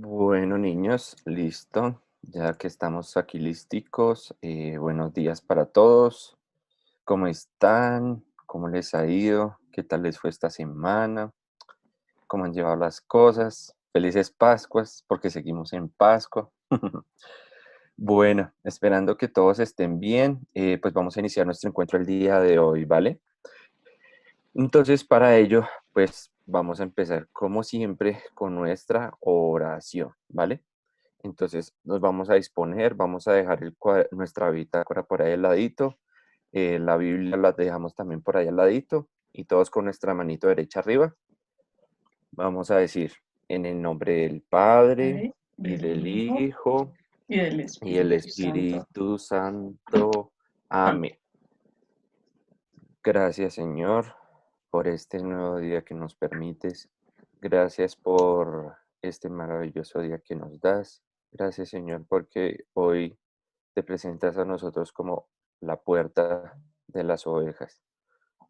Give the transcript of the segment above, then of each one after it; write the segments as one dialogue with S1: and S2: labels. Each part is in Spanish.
S1: Bueno, niños, listo. Ya que estamos aquí listicos, buenos días para todos. ¿Cómo están? ¿Cómo les ha ido? ¿Qué tal les fue esta semana? ¿Cómo han llevado las cosas? Felices Pascuas, porque seguimos en Pascua. Bueno, esperando que todos estén bien, pues vamos a iniciar nuestro encuentro el día de hoy, ¿vale? Entonces, para ello, pues vamos a empezar como siempre con nuestra oración, ¿vale? Entonces nos vamos a disponer, vamos a dejar nuestra bitácora por ahí al ladito, la Biblia la dejamos también por ahí al ladito y todos con nuestra manito derecha arriba. Vamos a decir, en el nombre del Padre
S2: Padre,
S1: y
S2: del
S1: del
S2: Hijo
S1: Hijo
S2: y del
S1: y el
S2: Espíritu Santo.
S1: Espíritu Santo.
S2: Amén.
S1: Amén. Gracias, Señor, por este nuevo día que nos permites. Gracias por este maravilloso día que nos das. Gracias, Señor, porque hoy te presentas a nosotros como la puerta de las ovejas,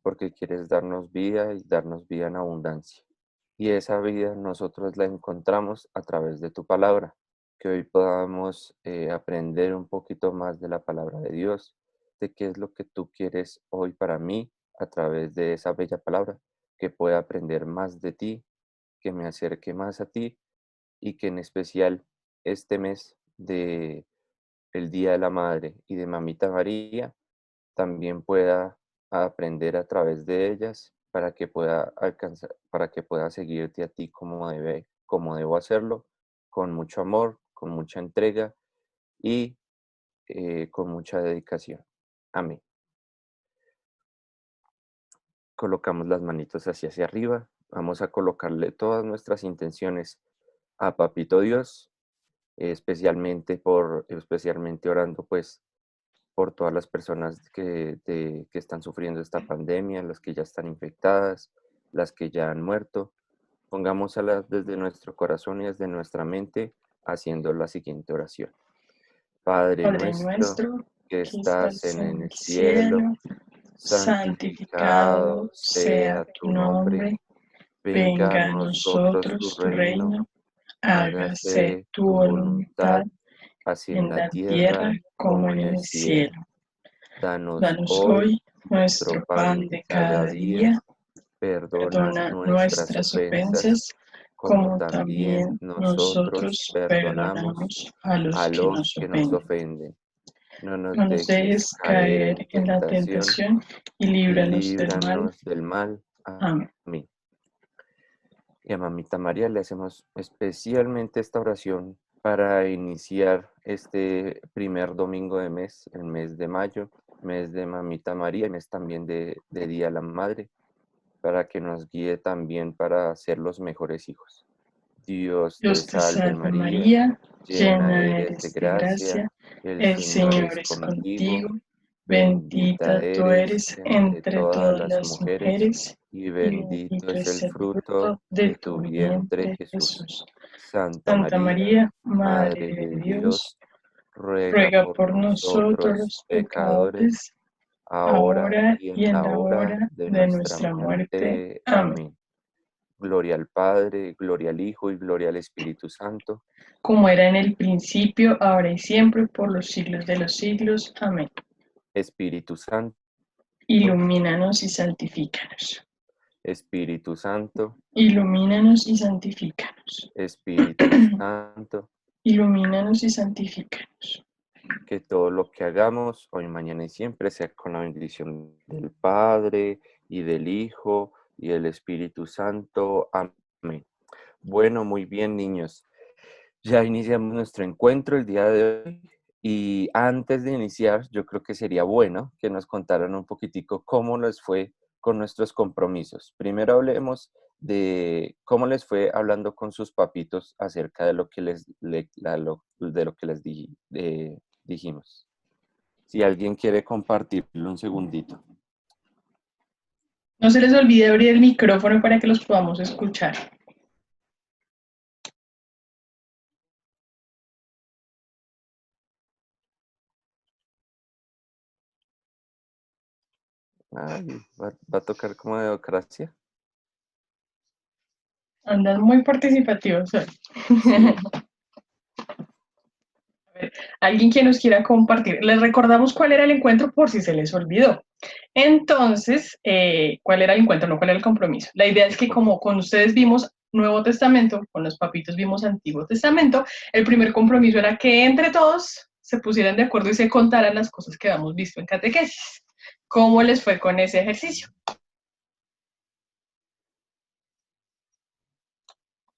S1: porque quieres darnos vida y darnos vida en abundancia. Y esa vida nosotros la encontramos a través de tu palabra, que hoy podamos aprender un poquito más de la palabra de Dios, de qué es lo que tú quieres hoy para mí a través de esa bella palabra, que pueda aprender más de ti, que me acerque más a ti y que en especial este mes de el Día de la Madre y de Mamita María también pueda aprender a través de ellas para que pueda alcanzar, para que pueda seguirte a ti como debo hacerlo, con mucho amor, con mucha entrega y con mucha dedicación. Amén. Colocamos las manitos hacia arriba. Vamos a colocarle todas nuestras intenciones a Papito Dios, especialmente orando pues por todas las personas que están sufriendo esta pandemia, las que ya están infectadas, las que ya han muerto. Pongámoselas desde nuestro corazón y desde nuestra mente haciendo la siguiente oración. Padre
S2: Padre
S1: nuestro
S2: nuestro
S1: que
S2: que
S1: estás
S2: estás
S1: en
S2: en
S1: el
S2: el
S1: cielo,
S2: cielo,
S1: santificado
S2: santificado sea
S1: sea
S2: tu
S1: tu nombre,
S2: nombre,
S1: venga a
S2: venga a
S1: nosotros tu
S2: nosotros tu
S1: reino,
S2: reino, hágase
S1: hágase
S2: tu
S1: tu
S2: voluntad
S1: voluntad, así en
S2: en
S1: la
S2: la tierra
S1: tierra
S2: como
S1: como
S2: en
S1: en el
S2: el
S1: cielo.
S2: cielo.
S1: Danos
S2: Danos
S1: hoy
S2: hoy
S1: nuestro
S2: nuestro
S1: pan
S2: pan
S1: de
S2: de
S1: cada
S2: cada
S1: día,
S2: día.
S1: perdona
S2: Perdona
S1: nuestras
S2: nuestras
S1: ofensas,
S2: ofensas,
S1: como
S2: como
S1: también
S2: también
S1: nosotros
S2: nosotros
S1: perdonamos
S2: perdonamos a
S1: a
S2: los que
S1: los
S2: nos
S1: que nos
S2: ofenden.
S1: ofenden. No nos
S2: No nos
S1: dejes
S2: dejes
S1: caer
S2: caer
S1: en
S2: en la
S1: tentación
S2: tentación y
S1: y
S2: líbranos del mal.
S1: líbranos del mal.
S2: Amén.
S1: Amén. Y a Mamita María le hacemos especialmente esta oración para iniciar este primer domingo de mes, el mes de mayo, mes de Mamita María, mes también de Día de la Madre, para que nos guíe también para ser los mejores hijos. Dios te
S2: Dios te
S1: salve
S2: salve
S1: María,
S2: María,
S1: llena
S2: llena
S1: eres de
S2: eres de
S1: gracia,
S2: gracia,
S1: el
S2: el
S1: Señor
S2: Señor
S1: es
S2: es
S1: contigo,
S2: contigo,
S1: bendita
S2: bendita tú
S1: eres
S2: eres
S1: entre
S2: entre
S1: todas
S2: todas
S1: las
S2: las
S1: mujeres
S2: mujeres
S1: y
S2: y
S1: bendito
S2: bendito
S1: es
S2: es
S1: el
S2: el
S1: fruto
S2: fruto de
S1: de
S2: tu
S1: tu vientre
S2: vientre
S1: Jesús.
S2: Jesús.
S1: Santa
S2: Santa
S1: María,
S2: María,
S1: Madre
S2: Madre
S1: de
S2: de Dios,
S1: Dios, ruega
S2: ruega
S1: por
S2: por nosotros
S1: nosotros
S2: los
S1: pecadores,
S2: pecadores,
S1: ahora
S2: ahora
S1: y
S2: y
S1: en
S2: en
S1: la
S2: la
S1: hora
S2: hora
S1: de
S2: de
S1: nuestra
S2: nuestra muerte.
S1: muerte.
S2: Amén.
S1: Amén. Gloria al Padre, gloria al Hijo y gloria al Espíritu Santo.
S2: Como era en el principio, ahora y siempre, por los siglos de los siglos. Amén.
S1: Espíritu Santo,
S2: Ilumínanos y santifícanos.
S1: Espíritu Santo,
S2: Ilumínanos y santifícanos.
S1: Espíritu Santo,
S2: Ilumínanos y santifícanos.
S1: que todo lo que hagamos hoy, mañana y siempre sea con la bendición del Padre y del Hijo y del Espíritu Santo. Amén. Bueno, muy bien, niños. Ya iniciamos nuestro encuentro el día de hoy y antes de iniciar, yo creo que sería bueno que nos contaran un poquitico cómo les fue con nuestros compromisos. Primero hablemos de cómo les fue hablando con sus papitos acerca de lo que de lo que dijimos. Si alguien quiere compartirlo un segundito.
S2: No se les olvide abrir el micrófono para que los podamos escuchar.
S1: Ay, va a tocar como democracia.
S2: Andan muy participativos hoy.
S1: Sí.
S2: ver, alguien que nos quiera compartir. Les recordamos cuál era el encuentro por si se les olvidó. Entonces, ¿cuál era el encuentro? No, ¿cuál era el compromiso? La idea es que como con ustedes vimos Nuevo Testamento, con los papitos vimos Antiguo Testamento, el primer compromiso era que entre todos se pusieran de acuerdo y se contaran las cosas que habíamos visto en catequesis. ¿Cómo les fue con ese ejercicio?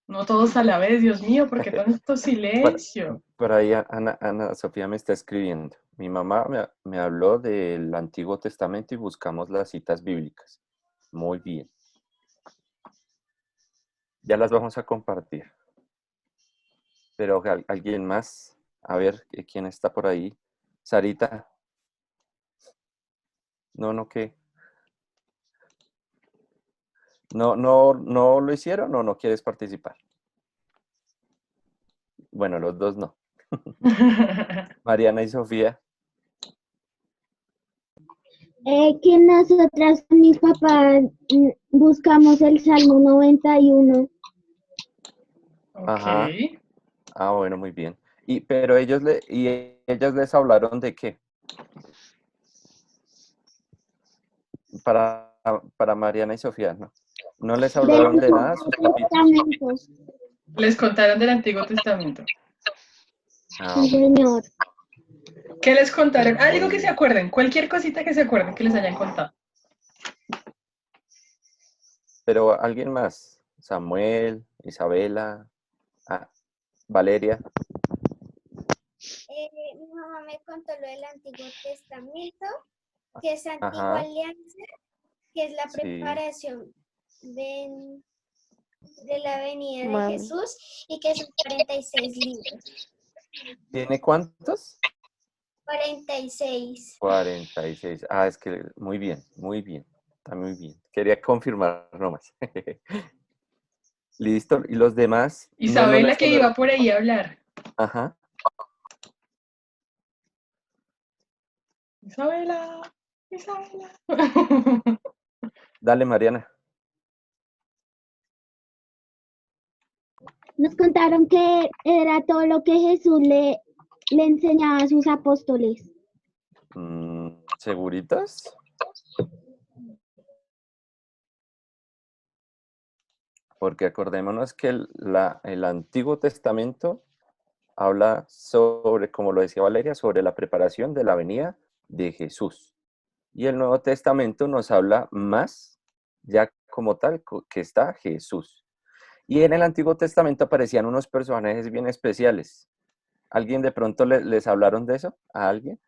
S2: No todos a la vez, Dios mío, ¿por qué tanto silencio?
S1: Por ahí Ana Sofía me está escribiendo. Mi mamá me habló del Antiguo Testamento y buscamos las citas bíblicas. Muy bien. Ya las vamos a compartir. Pero alguien más, a ver quién está por ahí. Sarita. No, ¿qué? ¿No lo hicieron o no quieres participar? Bueno, los dos no. Mariana y Sofía.
S3: Que nosotras con mis papás buscamos el Salmo 91.
S1: Ajá.
S2: Ok.
S1: Ah, bueno, muy bien. Pero ellos les hablaron de qué? Para Mariana y Sofía, ¿no? ¿No les hablaron de nada sus papitos?
S3: Testamentos.
S2: Les contaron del Antiguo Testamento.
S1: Ah,
S3: Sí,
S1: bueno.
S3: señor.
S2: ¿Qué les contaron? Algo
S1: Muy
S2: que se
S1: bien.
S2: acuerden, cualquier cosita que se acuerden que les hayan contado.
S1: Pero alguien más, Samuel, Isabela, Valeria.
S4: Mi mamá me contó lo del Antiguo Testamento, que es Antigua
S1: Ajá,
S4: Alianza, que es la
S1: sí.
S4: preparación de la venida de
S5: Mami.
S4: Jesús y que son 46 libros.
S1: ¿Tiene cuántos?
S4: 46.
S1: 46. Ah, es que muy bien, está muy bien. Quería confirmar nomás. Listo, ¿y los demás? No
S2: Isabela
S1: les
S2: que
S1: hablaron.
S2: iba por ahí a hablar.
S1: Ajá.
S2: Isabela, Isabela.
S1: Dale, Mariana.
S3: Nos contaron que era todo lo que Jesús le enseñaba a sus apóstoles.
S1: ¿Seguritas? Porque acordémonos que el Antiguo Testamento habla sobre, como lo decía Valeria, sobre la preparación de la venida de Jesús. Y el Nuevo Testamento nos habla más, ya como tal, que está Jesús. Y en el Antiguo Testamento aparecían unos personajes bien especiales. ¿Alguien de pronto les hablaron de eso? ¿A alguien?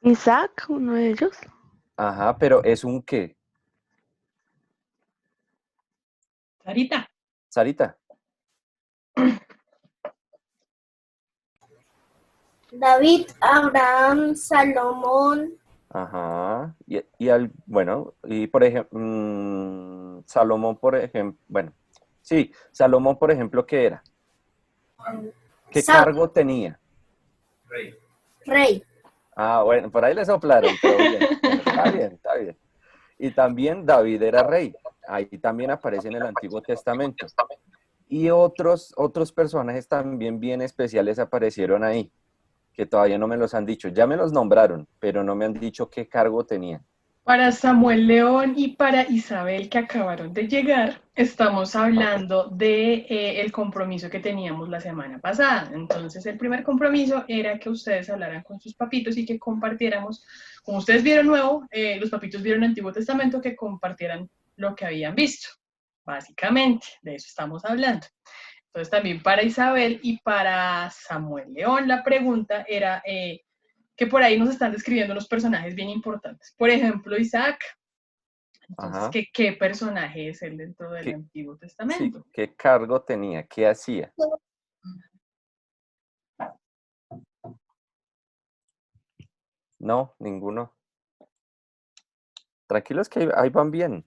S5: Isaac, uno de ellos.
S1: Ajá, pero ¿es un qué?
S2: Sarita.
S1: Sarita.
S4: David, Abraham, Salomón.
S1: Ajá. Bueno, y por ejemplo, Salomón, por ejemplo, bueno, sí, Salomón, por ejemplo, ¿qué era? ¿Qué cargo tenía?
S4: Rey.
S1: Ah, bueno, por ahí le soplaron, pero bien. Bueno, está bien, está bien. Y también David era rey. Ahí también aparece en el Antiguo Testamento. Y otros personajes también bien especiales aparecieron ahí, que todavía no me los han dicho. Ya me los nombraron, pero no me han dicho qué cargo tenían.
S2: Para Samuel León y para Isabel que acabaron de llegar, estamos hablando de el compromiso que teníamos la semana pasada. Entonces, el primer compromiso era que ustedes hablaran con sus papitos y que compartiéramos, como ustedes vieron nuevo, los papitos vieron el Antiguo Testamento, que compartieran lo que habían visto. Básicamente, de eso estamos hablando. Entonces, también para Isabel y para Samuel León, la pregunta era que por ahí nos están describiendo unos personajes bien importantes. Por ejemplo, Isaac. Entonces,
S1: Ajá.
S2: ¿qué personaje es él dentro del Antiguo
S1: Sí,
S2: Testamento?
S1: ¿qué cargo tenía? ¿Qué hacía? No, ninguno. Tranquilos que ahí van bien.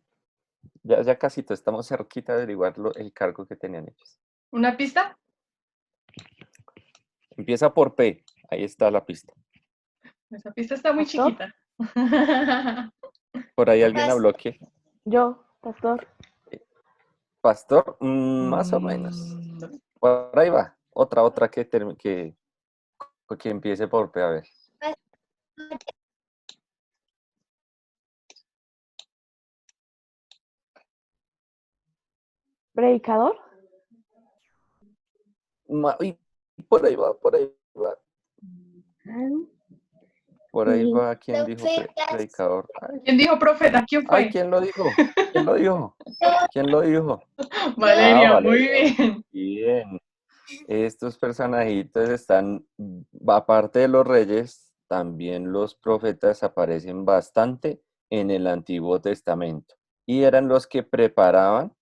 S1: Ya casi estamos cerquita de averiguar el cargo que tenían ellos.
S2: ¿Una pista?
S1: Empieza por P. Ahí está la pista.
S2: Esa pista está muy
S5: ¿Pastor?
S2: chiquita.
S1: Por ahí alguien habló que
S5: Yo, pastor.
S1: pastor, más o menos.
S2: No.
S1: Por ahí va. Otra que empiece por P, a ver.
S5: Predicador.
S1: Uy, por ahí va, por ahí va. Por ahí
S3: Sí.
S1: va. ¿Quién dijo
S4: Profetas.
S1: predicador?
S2: ¿Quién dijo profeta? ¿Quién
S1: Ay,
S2: fue?
S1: ¿quién lo dijo? ¿Quién lo dijo? ¿Quién lo dijo?
S2: Valeria, muy
S1: Valeria,
S2: bien.
S1: bien. Estos personajitos están, aparte de los reyes, también los profetas aparecen bastante en el Antiguo Testamento. Y eran los que preparaban,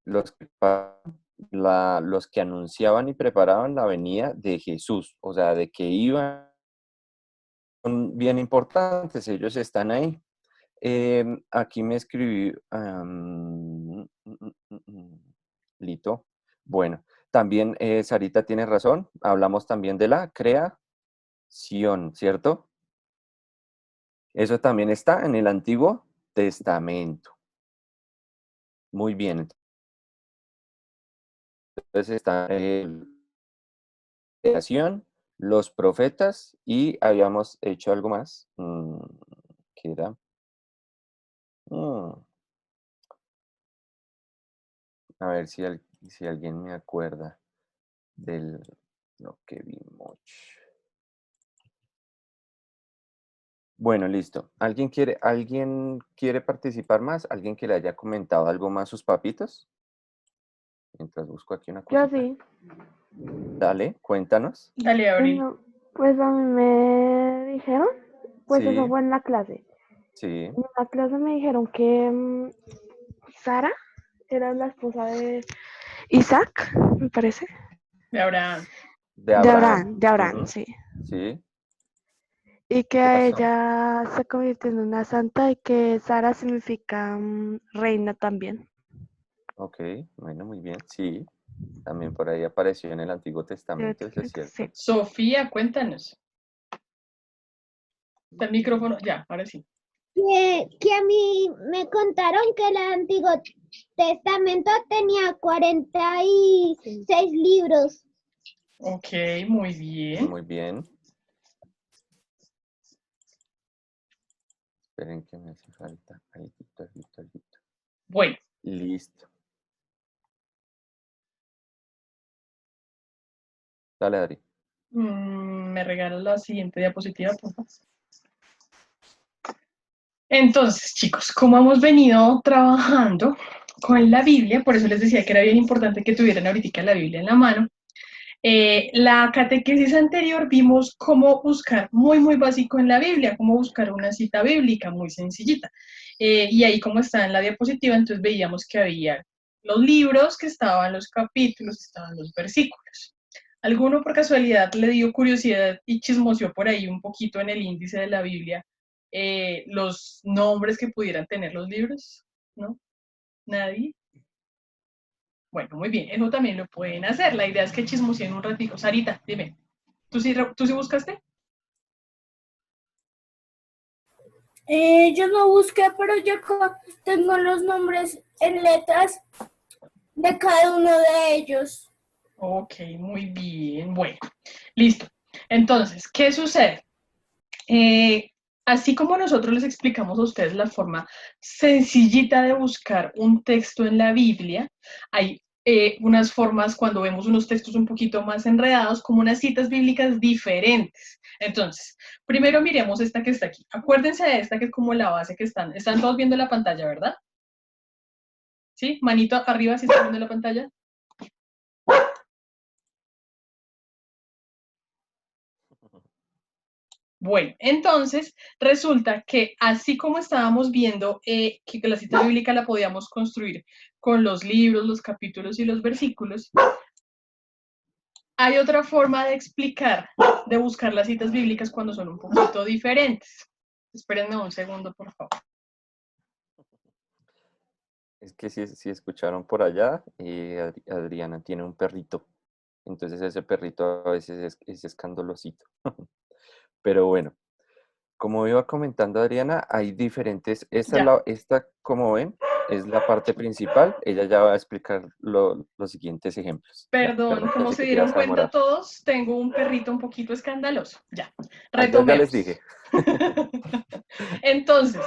S1: los que anunciaban y preparaban la venida de Jesús, o sea, de que iban, son bien importantes, ellos están ahí. Aquí me escribí, Lito. Bueno, también Sarita tiene razón, hablamos también de la creación, ¿cierto? Eso también está en el Antiguo Testamento. Muy bien, entonces está la creación, los profetas y habíamos hecho algo más, que era, mm, a ver si alguien me acuerda de lo que vimos. Bueno, listo. ¿Alguien quiere participar más? ¿Alguien que le haya comentado algo más a sus papitos? Mientras busco aquí una
S5: Yo
S1: cosita.
S5: sí.
S1: Dale, cuéntanos.
S2: Dale, Abril.
S5: Bueno, pues a mí me dijeron, pues eso
S1: Sí,
S5: fue en la clase.
S1: sí,
S5: En la clase me dijeron que Sara era la esposa de Isaac, me parece.
S2: De Abraham.
S1: de
S5: De
S1: Abraham.
S5: Abraham, de Abraham,
S1: Ujú,
S5: sí.
S1: sí,
S5: Y que
S1: ¿qué
S5: a
S1: pasó?
S5: ella se convirtió en una santa y que Sara significa reina también.
S1: Ok, bueno, muy bien. Sí, también por ahí apareció en el Antiguo Testamento, eso es
S5: Sí.
S1: cierto.
S2: Sofía, cuéntanos. Está el micrófono. Ya, ahora sí.
S3: Que a mí me contaron que el Antiguo Testamento tenía 46 libros.
S2: Ok, muy bien.
S1: Muy bien. Esperen que me hace falta. Alguito.
S2: Bueno,
S1: Listo. Dale, Adri.
S2: me regalas la siguiente diapositiva, por favor. Entonces, chicos, como hemos venido trabajando con la Biblia, por eso les decía que era bien importante que tuvieran ahorita la Biblia en la mano. La catequesis anterior vimos cómo buscar, muy básico en la Biblia, cómo buscar una cita bíblica muy sencillita. Y ahí como está en la diapositiva, entonces veíamos que había los libros, que estaban los capítulos, estaban los versículos. ¿Alguno por casualidad le dio curiosidad y chismoseó por ahí un poquito en el índice de la Biblia los nombres que pudieran tener los libros? ¿No? ¿Nadie? Bueno, muy bien, eso también lo pueden hacer. La idea es que chismoseen un ratito. Sarita, dime, ¿tú sí buscaste?
S6: Yo no busqué, pero yo tengo los nombres en letras de cada uno de ellos.
S2: Ok, muy bien, bueno, listo. Entonces, ¿qué sucede? Así como nosotros les explicamos a ustedes la forma sencillita de buscar un texto en la Biblia, hay unas formas cuando vemos unos textos un poquito más enredados, como unas citas bíblicas diferentes. Entonces, primero miremos esta que está aquí. Acuérdense de esta que es como la base que están todos viendo la pantalla, ¿verdad? ¿Sí? Manito arriba si están viendo la pantalla. Bueno, entonces resulta que así como estábamos viendo que la cita bíblica la podíamos construir con los libros, los capítulos y los versículos, hay otra forma de explicar, de buscar las citas bíblicas cuando son un poquito diferentes. Espérenme un segundo, por favor.
S1: Es que si escucharon por allá, Adriana tiene un perrito. Entonces ese perrito a veces es escandalosito. Pero bueno, como iba comentando Adriana, hay diferentes, esta, como ven, es la parte principal. Ella ya va a explicar los siguientes ejemplos. Ya,
S2: Perdón,
S1: perdón,
S2: como
S1: pensé
S2: se
S1: que te ibas
S2: dieron
S1: a
S2: cuenta
S1: demorar.
S2: todos, tengo un perrito un poquito escandaloso. Ya,
S1: Ya les
S2: retomemos.
S1: dije.
S2: Entonces,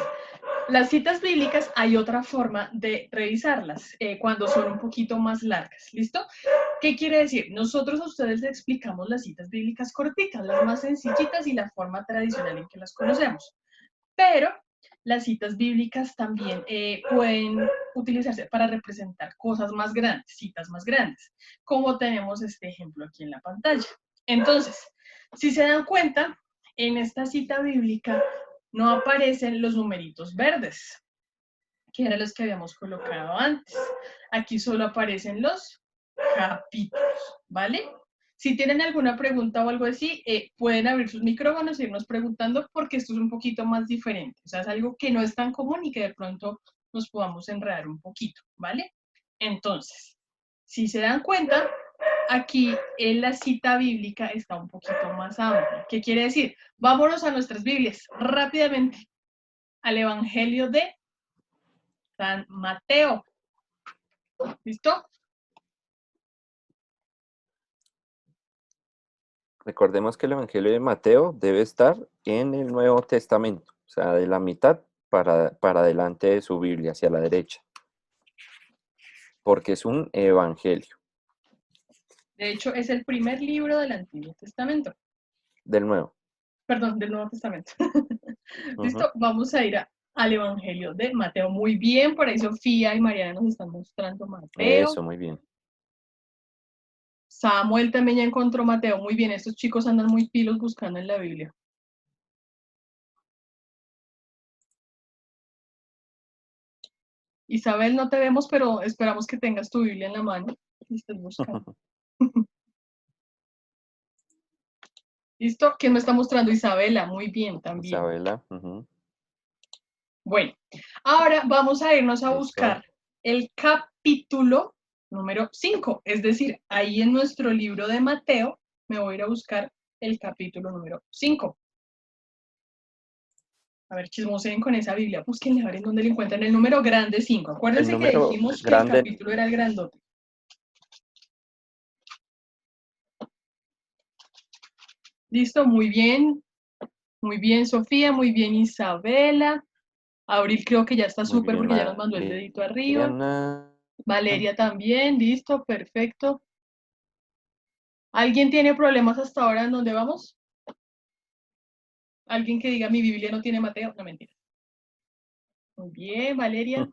S2: las citas bíblicas hay otra forma de revisarlas cuando son un poquito más largas. ¿Listo? ¿Qué quiere decir? Nosotros a ustedes les explicamos las citas bíblicas corticas, las más sencillitas y la forma tradicional en que las conocemos. Pero las citas bíblicas también pueden utilizarse para representar cosas más grandes, citas más grandes, como tenemos este ejemplo aquí en la pantalla. Entonces, si se dan cuenta, en esta cita bíblica no aparecen los numeritos verdes, que eran los que habíamos colocado antes. Aquí solo aparecen los capítulos, ¿vale? Si tienen alguna pregunta o algo así, pueden abrir sus micrófonos e irnos preguntando porque esto es un poquito más diferente. O sea, es algo que no es tan común y que de pronto nos podamos enredar un poquito, ¿vale? Entonces, si se dan cuenta, aquí en la cita bíblica está un poquito más amplia. ¿Qué quiere decir? Vámonos a nuestras Biblias rápidamente al Evangelio de San Mateo. ¿Listo?
S1: Recordemos que el Evangelio de Mateo debe estar en el Nuevo Testamento, o sea, de la mitad para adelante de su Biblia, hacia la derecha, porque es un evangelio
S2: De hecho, es el primer libro del Antiguo Testamento.
S1: del Nuevo.
S2: Perdón, del Nuevo Testamento.
S1: Ujú.
S2: ¿Listo? Vamos a ir al Evangelio de Mateo. Muy bien, por ahí Sofía y Mariana nos están mostrando Mateo.
S1: Eso, muy bien.
S2: Samuel también ya encontró Mateo. Muy bien, estos chicos andan muy pilos buscando en la Biblia. Isabel, no te vemos, pero esperamos que tengas tu Biblia en la mano y estés buscando. ¿Listo? ¿Quién me está mostrando? Isabela, muy bien, también.
S1: Isabela. Ujú.
S2: Bueno, ahora vamos a irnos a
S1: Listo.
S2: buscar el capítulo número 5, es decir, ahí en nuestro libro de Mateo me voy a ir a buscar el capítulo número 5. A ver, chismoseen con esa Biblia, búsquenle a ver en dónde le encuentran el número grande 5.
S1: El
S2: Acuérdense que
S1: número
S2: dijimos que el
S1: grande,
S2: capítulo era el grandote. Listo, muy bien Sofía, muy bien Isabela. Abril creo que ya está
S1: muy
S2: súper
S1: bien,
S2: porque ya nos mandó el dedito arriba.
S1: Mariana.
S2: Valeria también, listo, perfecto. ¿Alguien tiene problemas hasta ahora en dónde vamos? ¿Alguien que diga mi Biblia no tiene Mateo? No, mentira. Muy bien, Valeria.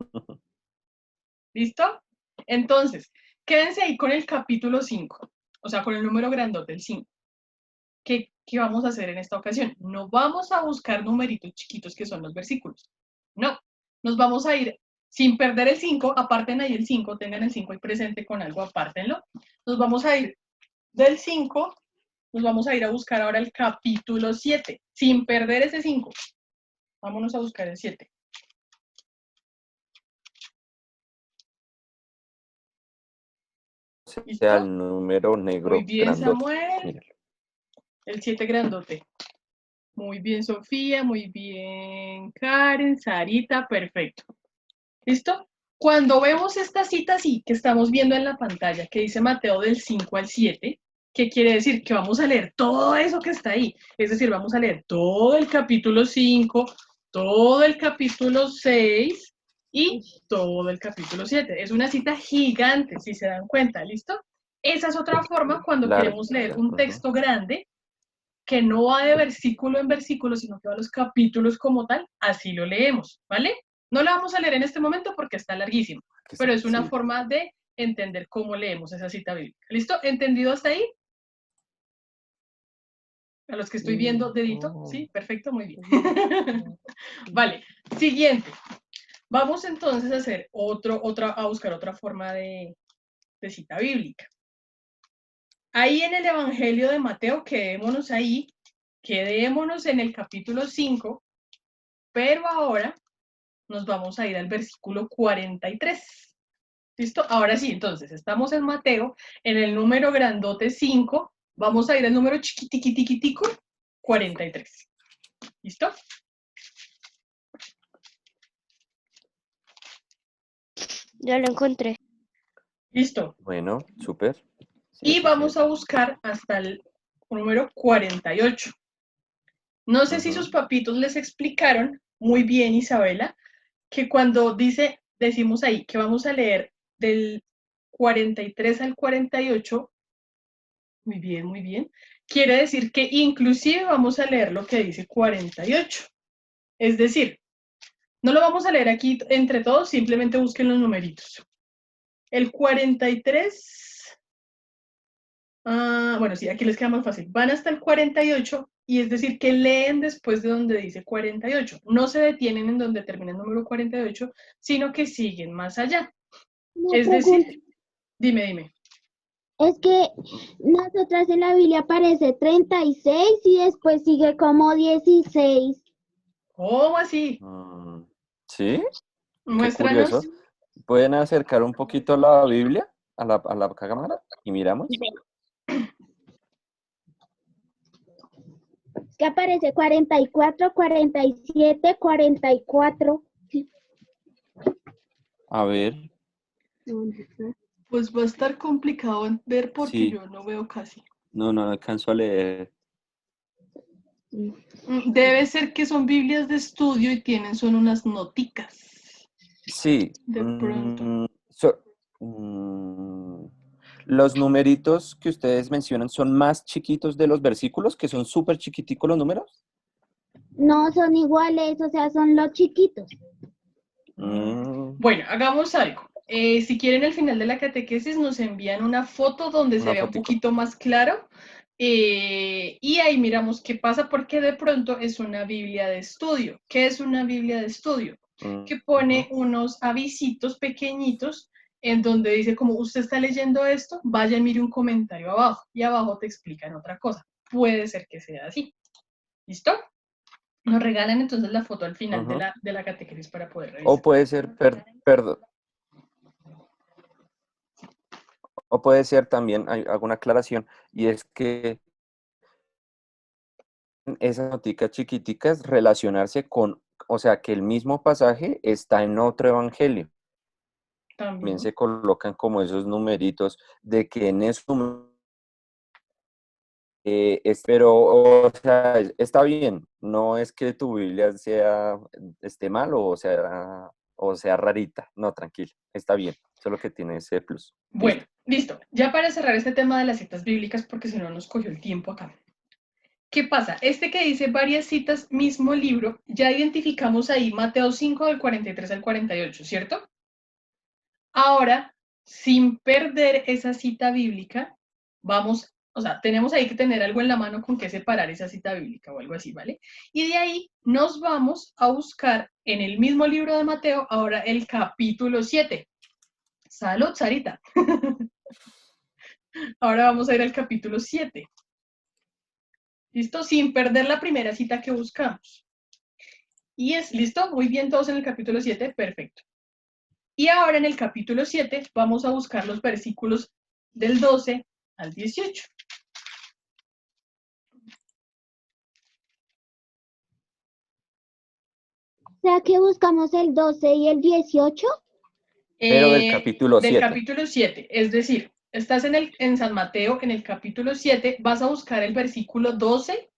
S2: ¿Listo? Entonces, quédense ahí con el capítulo 5, o sea, con el número grandote, el 5. ¿Qué vamos a hacer en esta ocasión? No vamos a buscar numeritos chiquitos que son los versículos. No, nos vamos a ir sin perder el 5, aparten ahí el 5, tengan el 5 ahí presente con algo, apártenlo. Nos vamos a ir del 5, nos vamos a ir a buscar ahora el capítulo 7, sin perder ese 5. Vámonos a buscar el 7.
S1: Sea
S2: ¿Listo?
S1: el número
S2: Muy
S1: negro
S2: bien,
S1: grandote.
S2: Samuel.
S1: Míralo.
S2: El 7 grandote. Muy bien, Sofía. Muy bien, Karen, Sarita. Perfecto. ¿Listo? Cuando vemos esta cita así que estamos viendo en la pantalla, que dice Mateo del 5 al 7, ¿qué quiere decir? Que vamos a leer todo eso que está ahí. Es decir, vamos a leer todo el capítulo 5, todo el capítulo 6 y todo el capítulo 7. Es una cita gigante, si se dan cuenta, ¿listo? Esa es otra forma cuando
S1: Larga.
S2: queremos leer un
S1: Ujú.
S2: texto grande que no va de versículo en versículo, sino que va a los capítulos como tal, así lo leemos, ¿vale? No lo vamos a leer en este momento porque está larguísimo, pero es una
S1: Sí.
S2: forma de entender cómo leemos esa cita bíblica. ¿Listo? ¿Entendido hasta ahí? A los que estoy viendo, dedito, ¿sí? Perfecto, muy bien. Vale, siguiente. Vamos entonces a hacer a buscar otra forma de cita bíblica. Ahí en el Evangelio de Mateo, quedémonos en el capítulo 5, pero ahora nos vamos a ir al versículo 43. ¿Listo? Ahora sí, entonces, estamos en Mateo, en el número grandote 5, vamos a ir al número chiquitiquitiquitico 43. ¿Listo?
S6: Ya lo encontré.
S2: Listo.
S1: Bueno, súper. Sí,
S2: Y
S1: sí,
S2: vamos
S1: sí.
S2: a buscar hasta el número 48. No sé si sus
S1: Ujú.
S2: papitos les explicaron muy bien, Isabela, que cuando decimos ahí que vamos a leer del 43 al 48, muy bien, muy bien, quiere decir que inclusive vamos a leer lo que dice 48. Es decir, no lo vamos a leer aquí entre todos, simplemente busquen los numeritos. El 43, bueno, sí, aquí les queda más fácil. Van hasta el 48 y es decir que leen después de donde dice 48. No se detienen en donde termina el número 48, sino que siguen más allá.
S3: Una
S2: Es
S3: pregunta.
S2: decir, dime.
S3: Es que nosotras en la Biblia aparece 36 y después sigue como 16.
S2: ¿Cómo así?
S1: Sí, qué
S2: Muéstranos.
S1: curioso. ¿Pueden acercar un poquito la Biblia a la cámara y miramos?
S3: Es que aparece 44, 47, 44.
S1: A ver,
S2: Pues va a estar complicado ver porque
S1: sí,
S2: yo no veo casi.
S1: no alcanzo a leer.
S2: Debe ser que son Biblias de estudio y son unas noticas.
S1: Sí,
S2: De pronto.
S1: los numeritos que ustedes mencionan son más chiquitos de los versículos, que son súper chiquiticos los números.
S3: No son iguales, o sea, son los chiquitos.
S2: Bueno, hagamos algo. Si quieren, al final de la catequesis nos envían una foto donde se
S1: Una
S2: vea un
S1: fotico.
S2: poquito más claro y ahí miramos qué pasa porque de pronto es una Biblia de estudio. ¿Qué es una Biblia de estudio? Que pone unos avisitos pequeñitos en donde dice como usted está leyendo esto, vaya y mire un comentario abajo y abajo te explican otra cosa. Puede ser que sea así. ¿Listo? Nos regalan entonces la foto al final
S1: Ujú.
S2: de la catequesis para poder
S1: O
S2: revisar.
S1: puede ser, perdón, o puede ser también, hay alguna aclaración, y es que esas noticas chiquiticas relacionarse con, o sea, que el mismo pasaje está en otro evangelio. También
S2: También.
S1: se colocan como esos numeritos de que en eso, pero, o sea, está bien, no es que tu Biblia esté mal o sea rarita, no, tranquilo, está bien, solo que tiene ese plus.
S2: Bueno,
S1: Listo.
S2: listo. Ya para cerrar este tema de las citas bíblicas, porque si no nos cogió el tiempo acá. ¿Qué pasa? Este que dice varias citas, mismo libro, ya identificamos ahí Mateo 5 del 43 al 48, ¿cierto? Ahora, sin perder esa cita bíblica, tenemos ahí que tener algo en la mano con que separar esa cita bíblica o algo así, ¿vale? Y de ahí nos vamos a buscar en el mismo libro de Mateo, ahora el capítulo 7. Salud, Sarita. Ahora vamos a ir al capítulo 7. ¿Listo? Sin perder la primera cita que buscamos. Y ¿listo? Muy bien, todos en el capítulo 7, perfecto. Y ahora en el capítulo 7 vamos a buscar los versículos del 12 al 18.
S3: O sea, que buscamos el 12 y el 18.
S1: Pero del capítulo
S2: Del
S1: 7.
S2: capítulo 7, es decir, estás en San Mateo, en el capítulo 7, vas a buscar el versículo 12,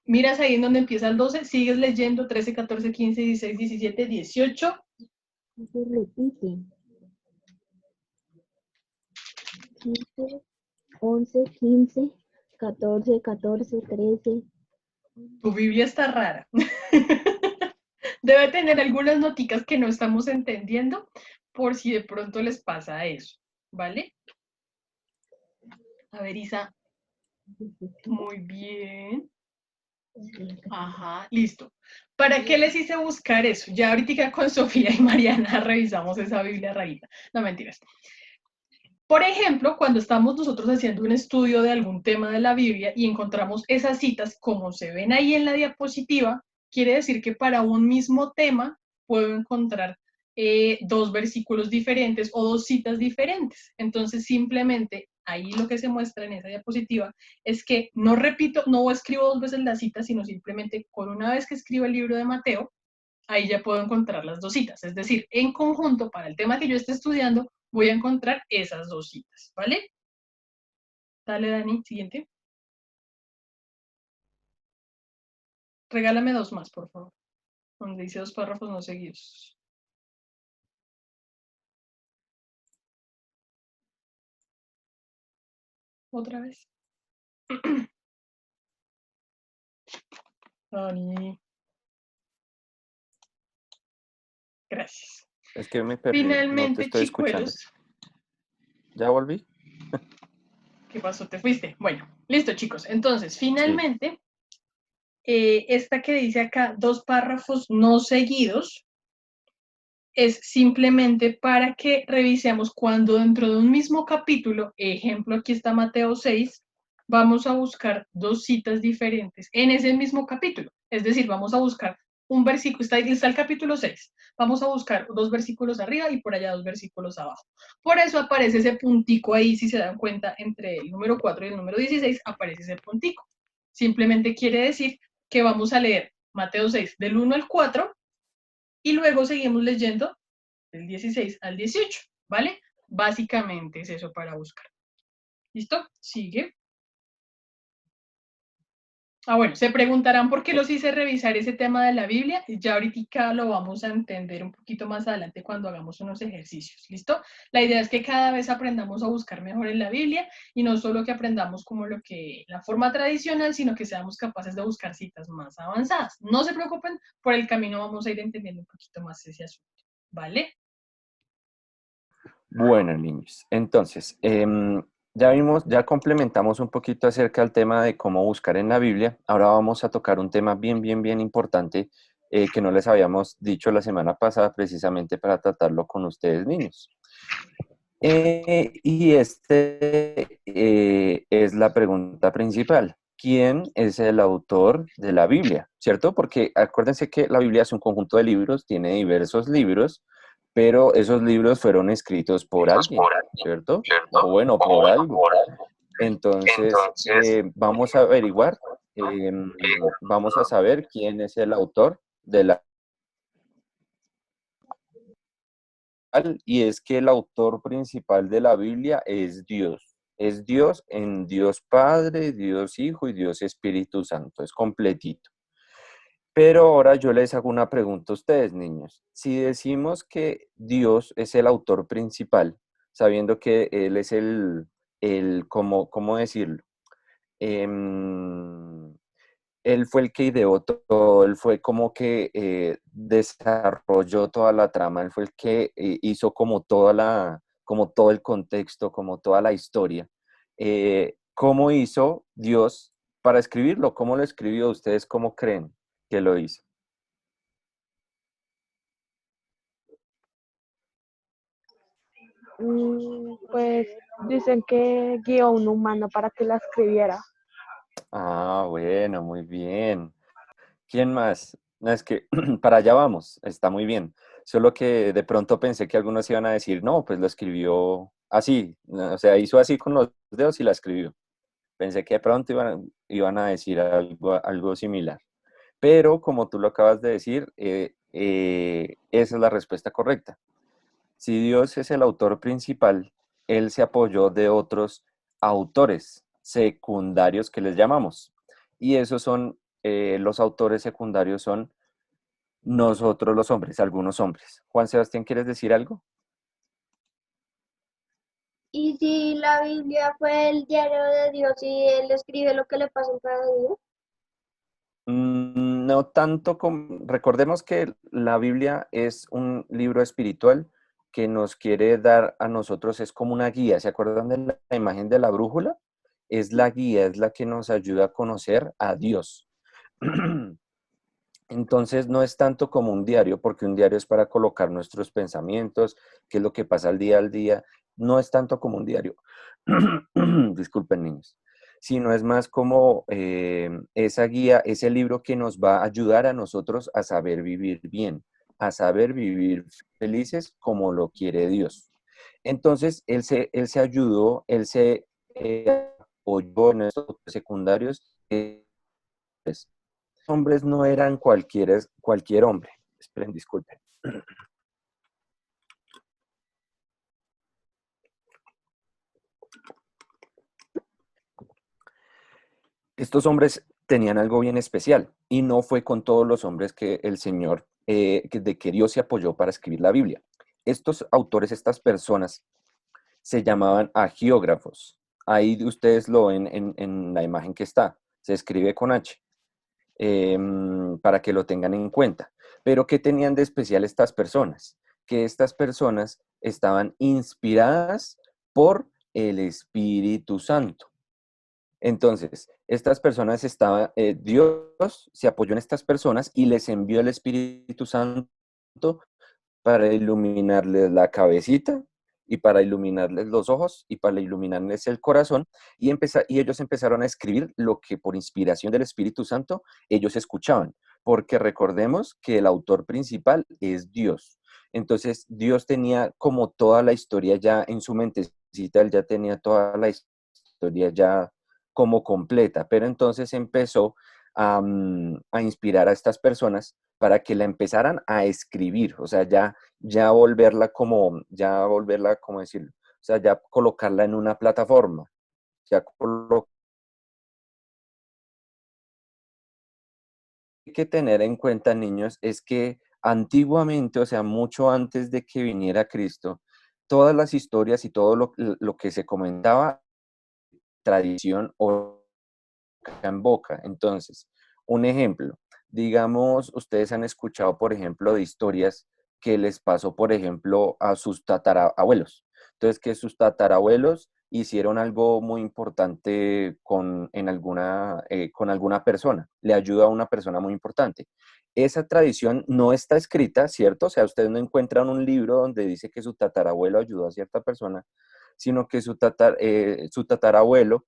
S2: miras ahí en donde empieza el 12, sigues leyendo 13, 14, 15, 16, 17, 18.
S3: Se repite. 15, 11, 15, 14, 14, 13.
S2: Tu Biblia está rara. Debe tener algunas noticas que no estamos entendiendo por si de pronto les pasa eso, ¿vale? A ver, Isa. Muy bien. Ajá, listo. ¿Para qué les hice buscar eso? Ya ahorita con Sofía y Mariana revisamos esa Biblia rarita. No, mentiras. Por ejemplo, cuando estamos nosotros haciendo un estudio de algún tema de la Biblia y encontramos esas citas como se ven ahí en la diapositiva, quiere decir que para un mismo tema puedo encontrar dos versículos diferentes o dos citas diferentes. Entonces, simplemente ahí lo que se muestra en esa diapositiva es que no repito, no escribo dos veces la cita, sino simplemente con una vez que escribo el libro de Mateo, ahí ya puedo encontrar las dos citas. Es decir, en conjunto, para el tema que yo esté estudiando, voy a encontrar esas dos citas, ¿vale? Dale, Dani, siguiente. Regálame dos más, por favor. Donde dice dos párrafos no seguidos. Otra vez. Dani. Gracias.
S1: Es que me perdí, no te
S2: Finalmente,
S1: estoy escuchando.
S2: chicuelos.
S1: ¿Ya volví?
S2: ¿Qué pasó? ¿Te fuiste? Bueno, listo, chicos. Entonces, finalmente, esta que dice acá, dos párrafos no seguidos, es simplemente para que revisemos cuando dentro de un mismo capítulo, ejemplo, aquí está Mateo 6, vamos a buscar dos citas diferentes en ese mismo capítulo. Es decir, vamos a buscar un versículo, está el capítulo 6, vamos a buscar dos versículos arriba y por allá dos versículos abajo. Por eso aparece ese puntico ahí, si se dan cuenta, entre el número 4 y el número 16, aparece ese puntico. Simplemente quiere decir que vamos a leer Mateo 6 del 1 al 4 y luego seguimos leyendo del 16 al 18, ¿vale? Básicamente es eso para buscar. ¿Listo? Sigue. Bueno, se preguntarán por qué los hice revisar ese tema de la Biblia. Ya ahorita lo vamos a entender un poquito más adelante cuando hagamos unos ejercicios. ¿Listo? La idea es que cada vez aprendamos a buscar mejor en la Biblia y no solo que aprendamos como la forma tradicional, sino que seamos capaces de buscar citas más avanzadas. No se preocupen, por el camino vamos a ir entendiendo un poquito más ese asunto. ¿Vale?
S1: Bueno, niños, entonces, ya complementamos un poquito acerca del tema de cómo buscar en la Biblia. Ahora vamos a tocar un tema bien importante que no les habíamos dicho la semana pasada precisamente para tratarlo con ustedes, niños. Y es la pregunta principal. ¿Quién es el autor de la Biblia? ¿Cierto? Porque acuérdense que la Biblia es un conjunto de libros, tiene diversos libros, pero esos libros fueron escritos por alguien, ¿cierto? O bueno, por algo. Entonces, vamos a averiguar, vamos a saber quién es el autor de la y es que el autor principal de la Biblia es Dios. Es Dios en Dios Padre, Dios Hijo y Dios Espíritu Santo. Es completito. Pero ahora yo les hago una pregunta a ustedes, niños. Si decimos que Dios es el autor principal, sabiendo que Él es ¿cómo decirlo? Em, Él fue el que ideó todo, él fue como que desarrolló toda la trama, él fue el que hizo como todo el contexto, como toda la historia. ¿Cómo hizo Dios para escribirlo? ¿Cómo lo escribió? ¿Ustedes cómo creen que lo hizo?
S5: Pues dicen que guió a un humano para que la escribiera.
S1: Ah, bueno, muy bien. ¿Quién más? No, es que para allá vamos, está muy bien. Solo que de pronto pensé que algunos iban a decir, no, pues lo escribió así, no, o sea, hizo así con los dedos y la escribió. Pensé que de pronto iban a decir algo similar. Pero como tú lo acabas de decir, esa es la respuesta correcta. Si Dios es el autor principal, Él se apoyó de otros autores secundarios que les llamamos. Y esos son, los autores secundarios son nosotros los hombres, algunos hombres. Juan Sebastián, ¿quieres decir algo?
S3: ¿Y si la Biblia fue el diario de Dios y él escribe lo que le pasa en cada día?
S1: No tanto como, recordemos que la Biblia es un libro espiritual que nos quiere dar a nosotros, es como una guía. ¿Se acuerdan de la imagen de la brújula? Es la guía, es la que nos ayuda a conocer a Dios. Entonces no es tanto como un diario, porque un diario es para colocar nuestros pensamientos, qué es lo que pasa al día. No es tanto como un diario. Disculpen, niños. Sino es más como esa guía, ese libro que nos va a ayudar a nosotros a saber vivir bien, a saber vivir felices como lo quiere Dios. Entonces, él se ayudó, él se apoyó en estos secundarios. Hombres no eran cualquier hombre. Esperen, disculpen. Estos hombres tenían algo bien especial y no fue con todos los hombres que el Señor, de que Dios se apoyó para escribir la Biblia. Estos autores, estas personas, se llamaban agiógrafos. Ahí ustedes lo ven en la imagen que está. Se escribe con H, para que lo tengan en cuenta. Pero ¿qué tenían de especial estas personas? Que estas personas estaban inspiradas por el Espíritu Santo. Entonces, estas personas estaban, Dios se apoyó en estas personas y les envió el Espíritu Santo para iluminarles la cabecita y para iluminarles los ojos y para iluminarles el corazón y ellos empezaron a escribir lo que por inspiración del Espíritu Santo ellos escuchaban, porque recordemos que el autor principal es Dios. Entonces, Dios tenía como toda la historia ya en su mentecita, él ya tenía toda la historia ya como completa, pero entonces empezó a inspirar a estas personas para que la empezaran a escribir, o sea, ya volverla como decirlo, o sea, ya colocarla en una plataforma, ya hay que tener en cuenta, niños, es que antiguamente, o sea, mucho antes de que viniera Cristo, todas las historias y todo lo que se comentaba, tradición o en boca. Entonces, un ejemplo, digamos, ustedes han escuchado, por ejemplo, de historias que les pasó, por ejemplo, a sus tatarabuelos. Entonces, que sus tatarabuelos hicieron algo muy importante con alguna persona, le ayuda a una persona muy importante. Esa tradición no está escrita, ¿cierto? O sea, ustedes no encuentran un libro donde dice que su tatarabuelo ayudó a cierta persona, sino que su tatarabuelo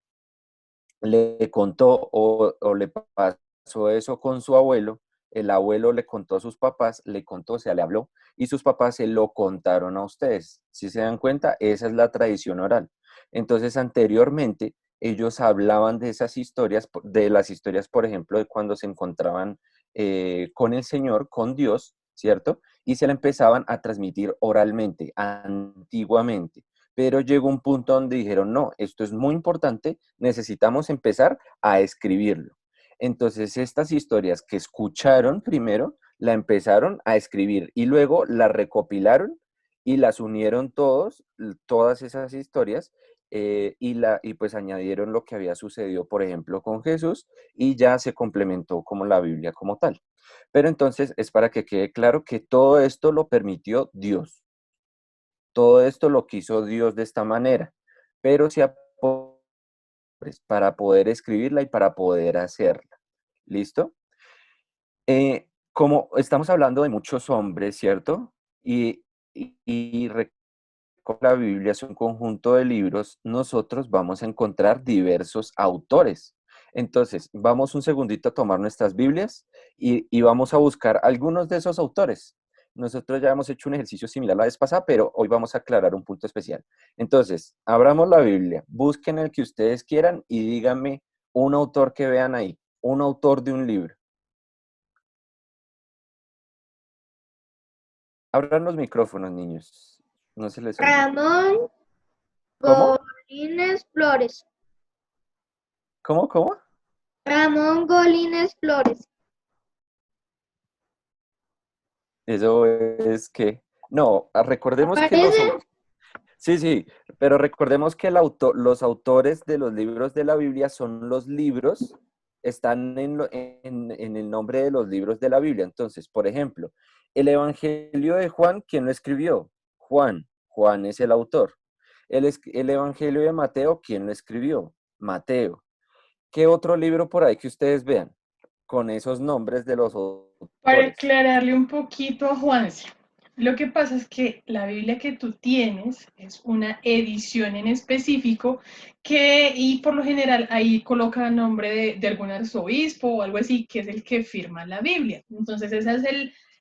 S1: le contó o le pasó eso con su abuelo, el abuelo le contó a sus papás, le contó, o sea, le habló, y sus papás se lo contaron a ustedes. Si se dan cuenta, esa es la tradición oral. Entonces, anteriormente, ellos hablaban de esas historias, de las historias, por ejemplo, de cuando se encontraban con el Señor, con Dios, ¿cierto? Y se la empezaban a transmitir oralmente, antiguamente. Pero llegó un punto donde dijeron, no, esto es muy importante, necesitamos empezar a escribirlo. Entonces, estas historias que escucharon primero, la empezaron a escribir y luego la recopilaron y las unieron todas esas historias, y pues añadieron lo que había sucedido, por ejemplo, con Jesús, y ya se complementó como la Biblia como tal. Pero entonces es para que quede claro que todo esto lo permitió Dios. Todo esto lo quiso Dios de esta manera, pero se apoyó para poder escribirla y para poder hacerla. ¿Listo? Como estamos hablando de muchos hombres, ¿cierto? Y la Biblia es un conjunto de libros, nosotros vamos a encontrar diversos autores. Entonces, vamos un segundito a tomar nuestras Biblias y vamos a buscar algunos de esos autores. Nosotros ya hemos hecho un ejercicio similar la vez pasada, pero hoy vamos a aclarar un punto especial. Entonces, abramos la Biblia, busquen el que ustedes quieran y díganme un autor que vean ahí, un autor de un libro. Abran los micrófonos, niños. No se les olvide.
S3: Ramón
S1: ¿Cómo?
S3: Golines Flores.
S1: ¿Cómo?
S3: Ramón Golines Flores.
S1: Eso es que, no, recordemos que
S3: ¿Aparece?
S1: sí, pero recordemos que los autores de los libros de la Biblia son los libros, están en el nombre de los libros de la Biblia. Entonces, por ejemplo, el Evangelio de Juan, ¿quién lo escribió? Juan es el autor. El Evangelio de Mateo, ¿quién lo escribió? Mateo. ¿Qué otro libro por ahí que ustedes vean con esos nombres de los
S2: Para
S1: autores?
S2: aclararle un poquito a Juanse, lo que pasa es que la Biblia que tú tienes es una edición en específico y por lo general ahí coloca el nombre de algún arzobispo o algo así, que es el que firma la Biblia. Entonces ese es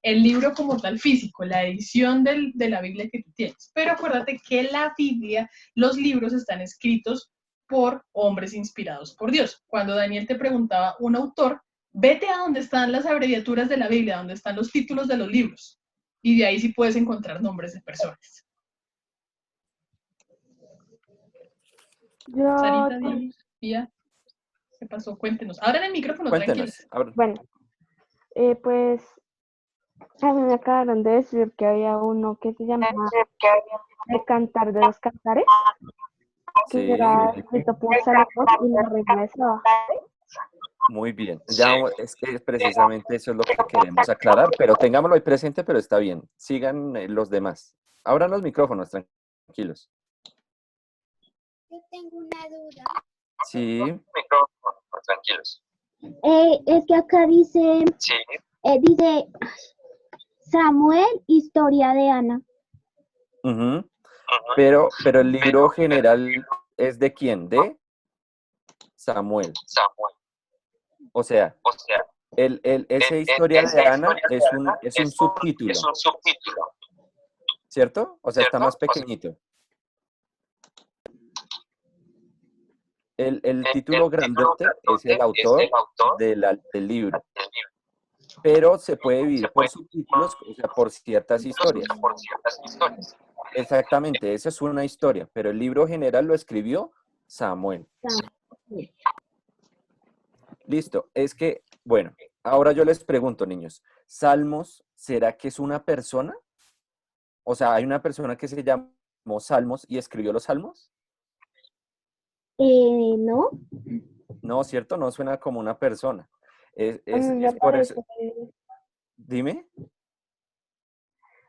S2: el libro como tal físico, la edición de la Biblia que tú tienes. Pero acuérdate que la Biblia, los libros están escritos por hombres inspirados por Dios. Cuando Daniel te preguntaba un autor, Vete a donde están las abreviaturas de la Biblia, donde están los títulos de los libros. Y de ahí sí puedes encontrar nombres de personas.
S5: Yo,
S2: Sarita, Pía, ¿qué pasó? Cuéntenos. Abran el micrófono,
S1: Cuéntenos.
S2: tranquilas.
S5: bueno, pues a mí me acabaron de decir que había uno que se llamaba El Cantar de los Cantares, que
S1: Sí,
S5: era escrito por Salomón y la reina de Saba.
S1: muy bien. Ya es que precisamente eso es lo que queremos aclarar, pero tengámoslo ahí presente, pero está bien. Sigan los demás. Abran los micrófonos, tranquilos.
S4: Yo tengo una duda.
S1: Sí, tranquilos.
S3: Es que acá dice, dice Samuel, historia de Ana.
S1: Ujú. Pero el libro general es ¿de quién? De Samuel. O sea, ese historia de Ana es un subtítulo, ¿cierto? O sea, está más pequeñito. El título grandote es el autor del libro, pero se puede dividir por subtítulos, o sea, por ciertas historias. Exactamente, esa es una historia, pero el libro general lo escribió Samuel. Listo, es que, bueno, ahora yo les pregunto, niños, ¿Salmos será que es una persona? O sea, ¿hay una persona que se llamó Salmos y escribió los Salmos?
S3: ¿No?
S1: No, ¿cierto? No suena como una persona.
S5: A mí me
S1: Es por eso.
S5: aparece,
S1: Dime.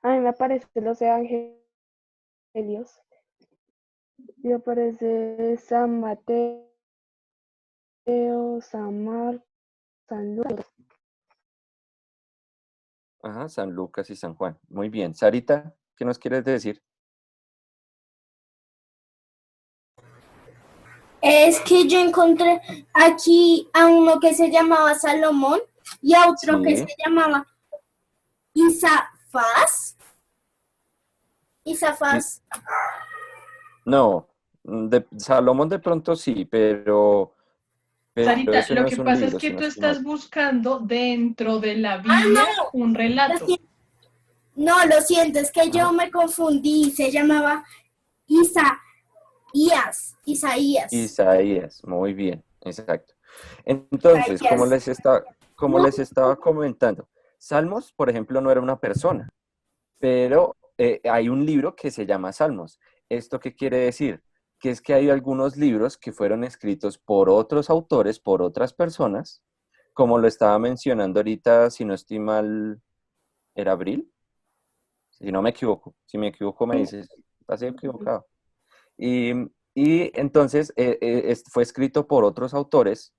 S5: a mí me aparece los evangelios. Y aparece San Mateo, San Marcos, San Lucas.
S1: Ajá, San Lucas y San Juan. Muy bien. Sarita, ¿qué nos quieres decir?
S6: Es que yo encontré aquí a uno que se llamaba Salomón y a otro que
S1: Sí.
S6: se llamaba Isafaz. Isafaz.
S1: No, de Salomón de pronto sí, pero
S2: Sarita,
S1: ese
S2: lo
S1: no
S2: que
S1: es un
S2: pasa es
S1: libro,
S2: que
S1: si no
S2: tú
S1: estoy mal.
S2: estás buscando dentro de la
S6: Ah,
S2: Biblia
S6: no.
S2: un relato.
S6: No, lo siento, es que yo
S1: Ajá.
S6: me confundí. Se llamaba Isaías.
S1: Isaías, muy bien, exacto. Entonces,
S6: Isaías.
S1: como les estaba comentando, Salmos, por ejemplo, no era una persona, pero hay un libro que se llama Salmos. ¿Esto qué quiere decir? Que es que hay algunos libros que fueron escritos por otros autores, por otras personas, como lo estaba mencionando ahorita, si no estoy mal, ¿era Abril? Si no me equivoco, si me equivoco me dices, estás equivocado. Y, y entonces fue escrito por otros autores,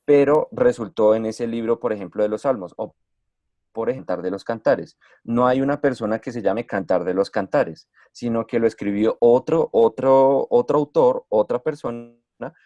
S1: pero resultó en ese libro, por ejemplo, de los Salmos, o por ejemplo, Cantar de los Cantares. No hay una persona que se llame Cantar de los Cantares, sino que lo escribió otro autor, otra persona,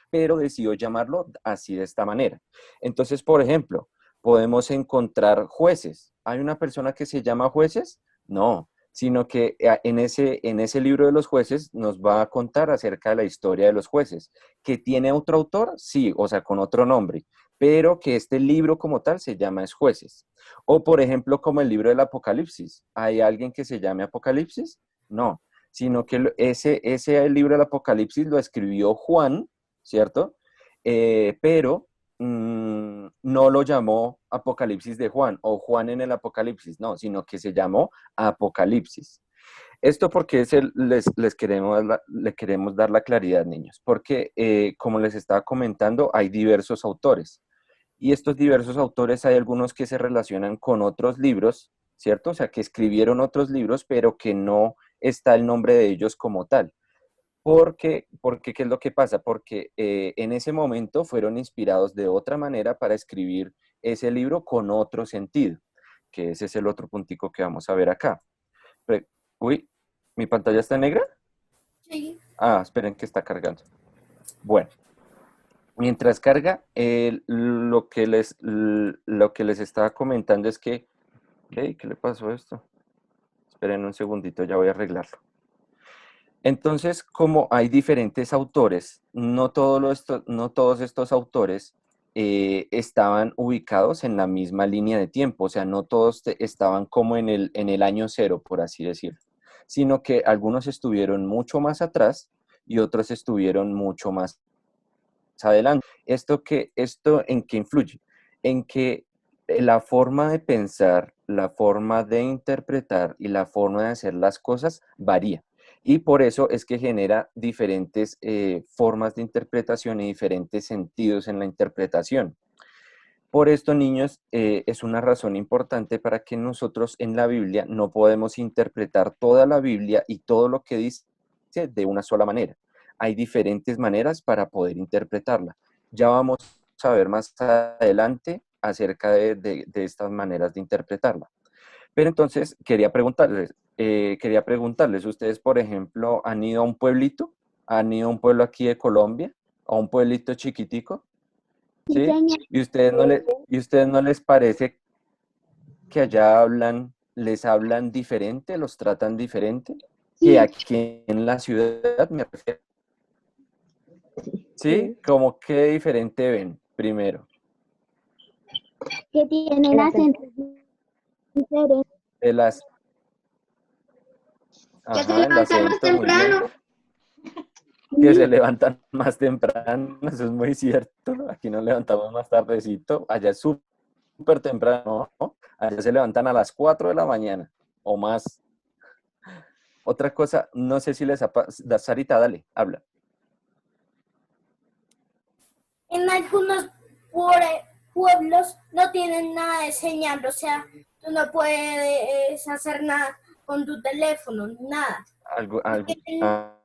S1: pero decidió llamarlo así de esta manera. Entonces, por ejemplo, podemos encontrar jueces. ¿Hay una persona que se llama jueces? No, sino que en ese libro de los jueces nos va a contar acerca de la historia de los jueces. ¿Que tiene otro autor? Sí, o sea, con otro nombre, pero que este libro como tal se llama Es Jueces. O por ejemplo, como el libro del Apocalipsis. ¿Hay alguien que se llame Apocalipsis? No, sino que ese libro del Apocalipsis lo escribió Juan, ¿cierto? Pero no lo llamó Apocalipsis de Juan o Juan en el Apocalipsis, no, sino que se llamó Apocalipsis. Esto porque le queremos dar la claridad, niños, porque como les estaba comentando, hay diversos autores. Y estos diversos autores hay algunos que se relacionan con otros libros, ¿cierto? O sea, que escribieron otros libros, pero que no está el nombre de ellos como tal. Porque ¿qué es lo que pasa? Porque en ese momento fueron inspirados de otra manera para escribir ese libro con otro sentido, que ese es el otro puntico que vamos a ver acá. Uy, ¿mi pantalla está negra?
S6: Sí.
S1: Ah, esperen que está cargando. Bueno, mientras carga, lo que les estaba comentando es que, hey, ¿qué le pasó a esto? Esperen un segundito, ya voy a arreglarlo. Entonces, como hay diferentes autores, no todos estos autores estaban ubicados en la misma línea de tiempo, o sea, no todos estaban como en el año cero, por así decirlo, sino que algunos estuvieron mucho más atrás y otros estuvieron mucho más adelante. ¿Esto en qué influye? En que la forma de pensar, la forma de interpretar y la forma de hacer las cosas varía. Y por eso es que genera diferentes formas de interpretación y diferentes sentidos en la interpretación. Por esto, niños, es una razón importante para que nosotros en la Biblia no podemos interpretar toda la Biblia y todo lo que dice de una sola manera. Hay diferentes maneras para poder interpretarla. Ya vamos a ver más adelante acerca de estas maneras de interpretarla. Pero entonces quería preguntarles, ustedes, por ejemplo, ¿han ido a un pueblito? ¿Han ido a un pueblo aquí de Colombia? ¿A un pueblito chiquitico?
S3: Sí,
S1: ¿Sí?
S3: señor.
S1: ¿Y ustedes no les parece que allá les hablan diferente, los tratan diferente que
S3: Sí,
S1: aquí en la ciudad, me refiero? ¿Sí?
S5: Sí,
S1: ¿Cómo qué diferente ven primero?
S3: que tienen
S5: el acento.
S3: acentos diferentes.
S1: De las,
S4: Que se
S1: ajá, el
S4: levantan más
S1: acento, muy bien.
S4: temprano.
S1: Que se levantan más temprano, eso es muy cierto. Aquí nos levantamos más tardecito, allá es súper temprano, ¿no? Allá se levantan a las 4 de la mañana o más. Otra cosa, no sé si Sarita, dale, habla.
S6: En algunos pueblos no tienen nada de señal, o sea, tú no puedes hacer nada con tu teléfono, nada.
S1: Algo,
S6: No
S1: algo,
S6: tienen nada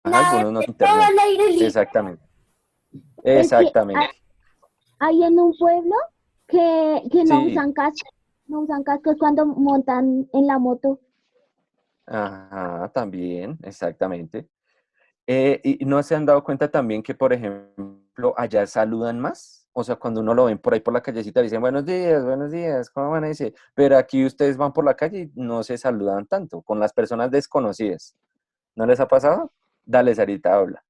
S1: algunos no
S6: de
S1: tienen
S6: todo
S1: internet.
S6: al aire libre.
S1: Exactamente,
S3: Es que
S1: exactamente.
S3: hay en un pueblo que no
S1: Sí,
S3: usan cascos, no usan cascos cuando montan en la moto.
S1: ajá, también, exactamente. ¿Y no se han dado cuenta también que, por ejemplo, allá saludan más? O sea, cuando uno lo ven por ahí por la callecita, dicen buenos días, ¿cómo van a decir? Pero aquí ustedes van por la calle y no se saludan tanto con las personas desconocidas. ¿No les ha pasado? Dale, Sarita, habla.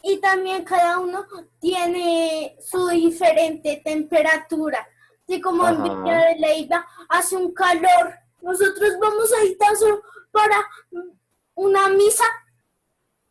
S6: Y también cada uno tiene su diferente temperatura. Así como en Villa
S1: Ajá,
S6: de Leyva hace un calor. Nosotros vamos a Itazo para una misa.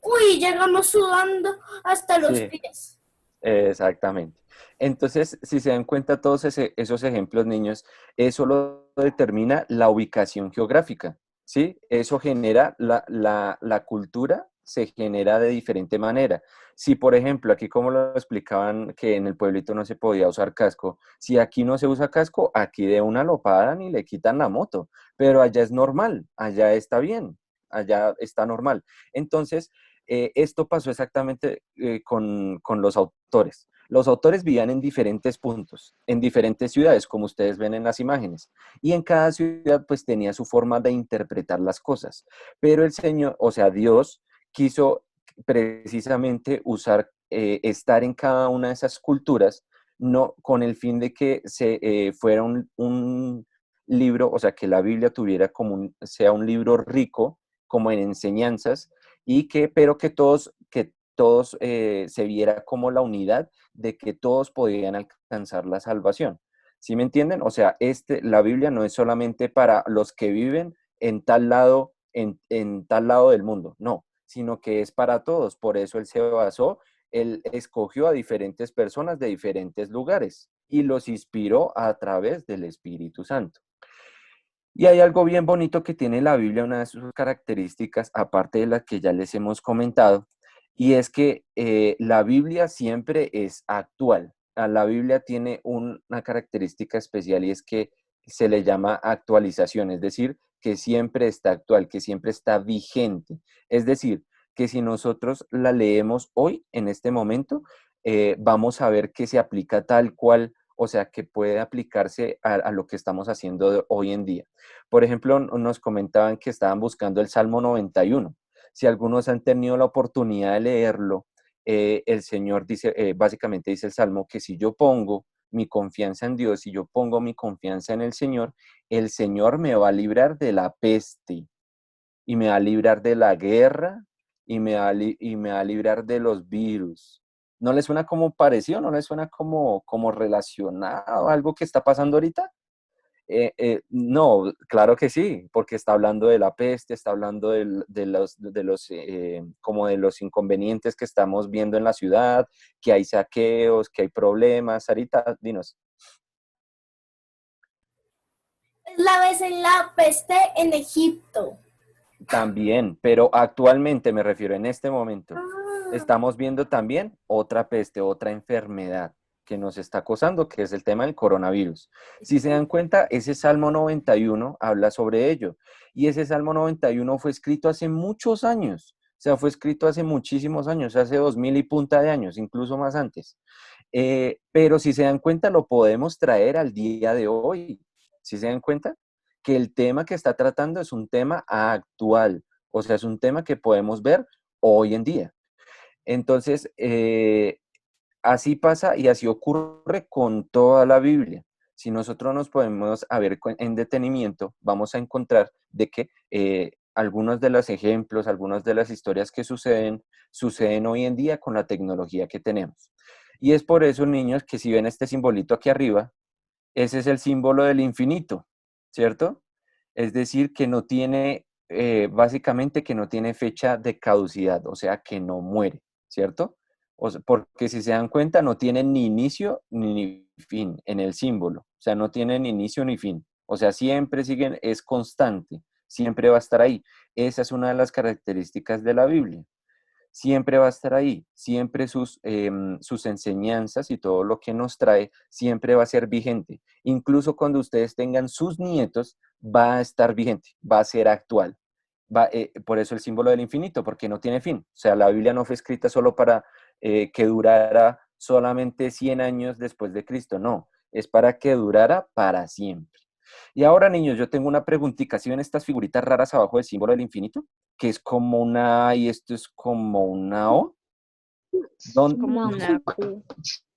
S6: Uy, llegamos sudando hasta los
S1: sí.
S6: pies.
S1: Exactamente. Entonces, si se dan cuenta todos esos ejemplos, niños, eso lo determina la ubicación geográfica, ¿sí? Eso genera la cultura, se genera de diferente manera. Si, por ejemplo, aquí como lo explicaban que en el pueblito no se podía usar casco, si aquí no se usa casco, aquí de una lo paran y le quitan la moto, pero allá es normal, allá está bien, allá está normal. Entonces, esto pasó exactamente con los autores. Los autores vivían en diferentes puntos, en diferentes ciudades, como ustedes ven en las imágenes. Y en cada ciudad pues tenía su forma de interpretar las cosas. Pero el Señor, o sea, Dios quiso precisamente estar en cada una de esas culturas, no con el fin de que fuera un libro, o sea, que la Biblia tuviera sea un libro rico, como en enseñanzas, pero que todos se viera como la unidad de que todos podían alcanzar la salvación. ¿Sí me entienden? O sea, la Biblia no es solamente para los que viven en tal lado, en tal lado del mundo, no, sino que es para todos. Por eso él escogió a diferentes personas de diferentes lugares y los inspiró a través del Espíritu Santo. Y hay algo bien bonito que tiene la Biblia, una de sus características, aparte de las que ya les hemos comentado, y es que la Biblia siempre es actual. La Biblia tiene una característica especial y es que se le llama actualización, es decir, que siempre está actual, que siempre está vigente. Es decir, que si nosotros la leemos hoy, en este momento, vamos a ver que se aplica tal cual, o sea, que puede aplicarse a lo que estamos haciendo hoy en día. Por ejemplo, nos comentaban que estaban buscando el Salmo 91. Si algunos han tenido la oportunidad de leerlo, el Señor dice, básicamente dice el Salmo, que si yo pongo mi confianza en Dios, si yo pongo mi confianza en el Señor me va a librar de la peste y me va a librar de la guerra y me va a librar de los virus ¿No le suena como parecido? ¿No le suena como relacionado a algo que está pasando ahorita? No, claro que sí, porque está hablando de la peste, está hablando como de los inconvenientes que estamos viendo en la ciudad, que hay saqueos, que hay problemas. Sarita, dinos.
S6: Es la vez en la peste en Egipto.
S1: También, pero actualmente me refiero en este momento.
S6: Ah,
S1: Estamos viendo también otra peste, otra enfermedad que nos está acosando, que es el tema del coronavirus. Si se dan cuenta, ese Salmo 91 habla sobre ello. Y ese Salmo 91 fue escrito hace muchos años. O sea, fue escrito hace muchísimos años, hace 2000 y punta de años, incluso más antes. Pero si se dan cuenta, lo podemos traer al día de hoy. Si se dan cuenta que el tema que está tratando es un tema actual, o sea, es un tema que podemos ver hoy en día. Entonces, así pasa y así ocurre con toda la Biblia. Si nosotros nos podemos a ver en detenimiento, vamos a encontrar de que algunos de los ejemplos, algunas de las historias que suceden hoy en día con la tecnología que tenemos. Y es por eso, niños, que si ven este simbolito aquí arriba, ese es el símbolo del infinito, ¿cierto? Es decir, que no tiene, básicamente que no tiene fecha de caducidad, o sea, que no muere, ¿cierto? Porque si se dan cuenta, no tiene ni inicio ni fin en el símbolo, o sea, no tiene ni inicio ni fin, o sea, siempre siguen, es constante, siempre va a estar ahí. Esa es una de las características de la Biblia, siempre va a estar ahí, siempre sus enseñanzas y todo lo que nos trae siempre va a ser vigente. Incluso cuando ustedes tengan sus nietos, va a estar vigente, va a ser actual. Por eso el símbolo del infinito, porque no tiene fin. O sea, la Biblia no fue escrita solo para que durara solamente 100 años después de Cristo, no, es para que durara para siempre. Y ahora, niños, yo tengo una preguntita. ¿Sí ven estas figuritas raras abajo del símbolo del infinito? Que es como una A y esto es como una O. ¿Dónde?
S5: Como
S3: No,
S5: una Q.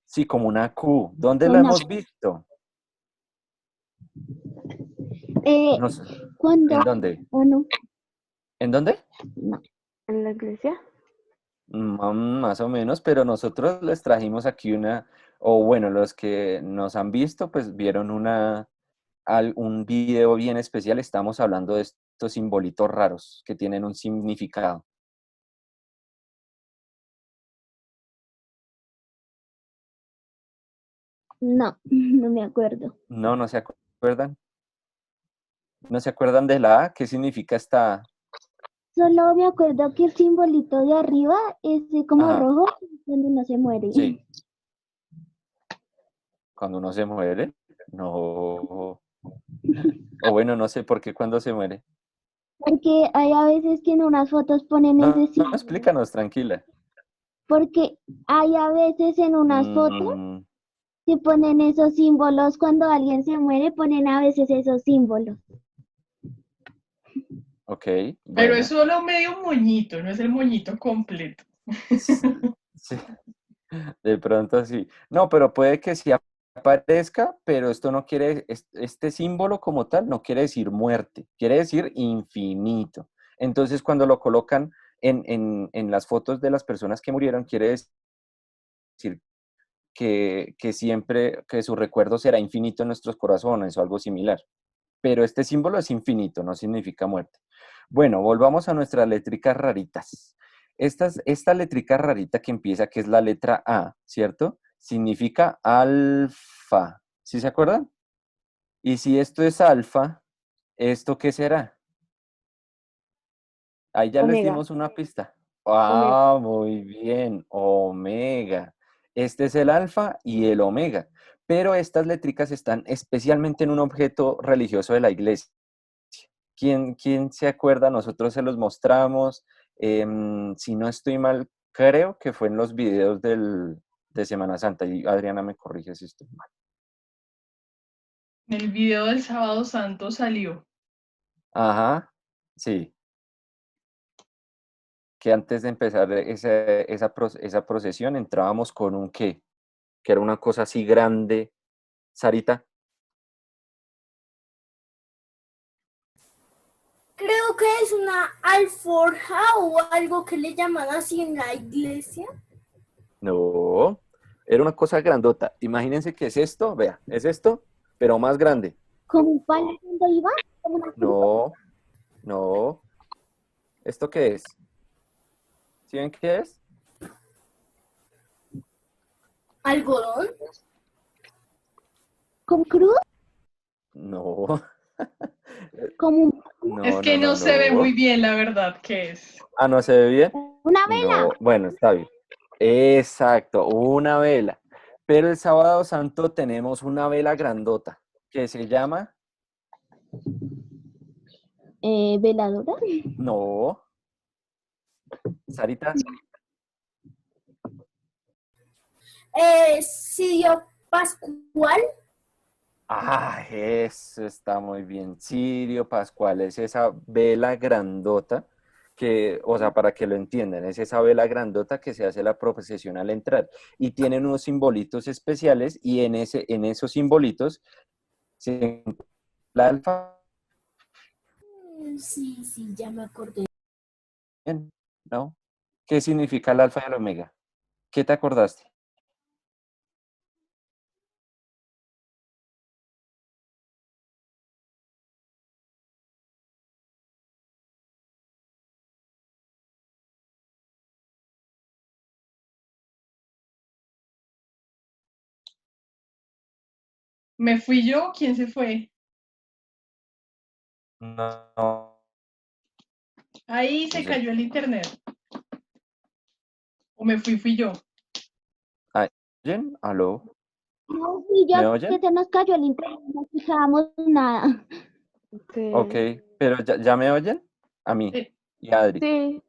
S1: Sí, como una Q. ¿Dónde la
S3: una,
S1: hemos visto?
S3: eh,
S1: No sé.
S3: cuando,
S1: ¿En dónde?
S3: o no,
S1: ¿En dónde?
S3: no,
S5: En la iglesia.
S1: Más o menos, pero nosotros les trajimos aquí o bueno, los que nos han visto, pues vieron un video bien especial. Estamos hablando de estos simbolitos raros que tienen un significado.
S3: no, no me acuerdo.
S1: No, no se acuerdan. ¿No se acuerdan de la A? ¿Qué significa esta A?
S3: Solo me acuerdo que el simbolito de arriba es como
S1: Ajá,
S3: rojo cuando uno se muere.
S1: sí. Cuando uno se muere. No. O bueno, no sé por qué cuando se muere.
S3: Porque hay a veces que en unas fotos ponen
S1: No,
S3: ese
S1: no,
S3: símbolo.
S1: explícanos, tranquila.
S3: Porque hay a veces en unas fotos
S1: Mm,
S3: que ponen esos símbolos cuando alguien se muere, ponen a veces esos símbolos.
S1: ok,
S2: Pero es
S1: bueno.
S2: solo medio moñito, no es el moñito completo.
S1: S- Sí, de pronto sí. No, pero puede que sí aparezca, pero esto no quiere, este símbolo como tal no quiere decir muerte, quiere decir infinito. Entonces, cuando lo colocan en las fotos de las personas que murieron, quiere decir que siempre, que su recuerdo será infinito en nuestros corazones o algo similar. Pero este símbolo es infinito, no significa muerte. Bueno, volvamos a nuestras letricas raritas. Esta letrica rarita que empieza, que es la letra A, ¿cierto? Significa alfa. ¿Sí se acuerdan? Y si esto es alfa, ¿esto qué será? Ahí ya les
S5: Omega.
S1: dimos una pista.
S5: Omega.
S1: Ah, muy bien, omega. Este es el alfa y el omega. Pero estas letricas están especialmente en un objeto religioso de la iglesia. ¿Quién se acuerda? Nosotros se los mostramos. Si no estoy mal, creo que fue en los videos de Semana Santa. Y Adriana me corrige si estoy mal.
S2: El video del sábado santo salió.
S1: Ajá, sí. Que antes de empezar esa procesión entrábamos con un qué, que era una cosa así grande. Sarita,
S6: creo que es una alforja o algo que le llaman así en la iglesia.
S1: No, era una cosa grandota. Imagínense que es esto, vea, es esto, pero más grande.
S3: ¿Como un palo cuando iba? ¿Como una
S1: No, no. ¿Esto qué es? ¿Sí ven qué es?
S6: ¿Algodón?
S3: ¿Como cruz?
S1: No,
S3: ¿Como
S2: Es
S1: no,
S2: que
S1: no, no,
S2: no se ve muy
S1: no.
S2: bien, la verdad, ¿qué es?
S1: Ah, ¿no se ve bien?
S3: una vela?
S1: No, bueno, está bien. Exacto, una vela. Pero el sábado santo tenemos una vela grandota que se llama,
S3: ¿Veladora?
S1: no, Sarita.
S6: ¿Sirio Pascual?
S1: Ah, eso está muy bien. Sirio Pascual es esa vela grandota que, o sea, para que lo entiendan, es esa vela grandota que se hace la procesión al entrar y tiene unos simbolitos especiales y en esos simbolitos se encuentra el alfa,
S6: Sí, sí, ya me acordé.
S1: ¿no? ¿Qué significa el alfa y el omega? ¿Qué te acordaste?
S2: ¿Me fui yo? ¿Quién se fue?
S1: No,
S2: Ahí se
S1: entonces,
S2: cayó el internet. ¿O me fui yo?
S1: ¿me oyen? ¿Aló?
S3: No, sí, yo
S1: ¿Me
S3: que
S1: oyen?
S3: se nos cayó el internet, no escuchábamos nada.
S1: Ok,
S5: Sí,
S1: pero ¿ya me oyen? A mí
S2: Sí.
S1: y a Adri,
S5: sí,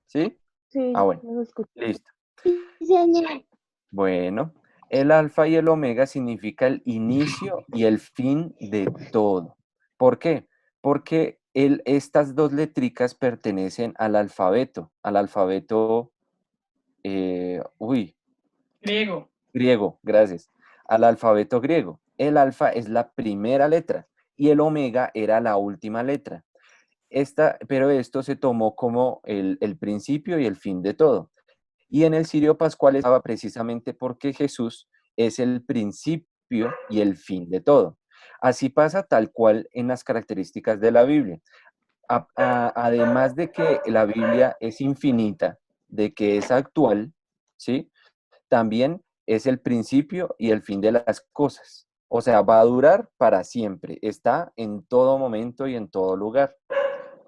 S1: ¿sí? Ah,
S5: sí,
S1: bueno,
S5: los escucho.
S1: listo.
S3: Sí, señor.
S1: Bueno, el alfa y el omega significa el inicio y el fin de todo. ¿Por qué? Porque estas dos letricas pertenecen al alfabeto, uy,
S2: Griego.
S1: griego, gracias, al alfabeto griego. El alfa es la primera letra y el omega era la última letra. Pero esto se tomó como el principio y el fin de todo. Y en el Cirio Pascual estaba precisamente porque Jesús es el principio y el fin de todo. Así pasa tal cual en las características de la Biblia. Además de que la Biblia es infinita, de que es actual, ¿sí? También es el principio y el fin de las cosas. O sea, va a durar para siempre, está en todo momento y en todo lugar.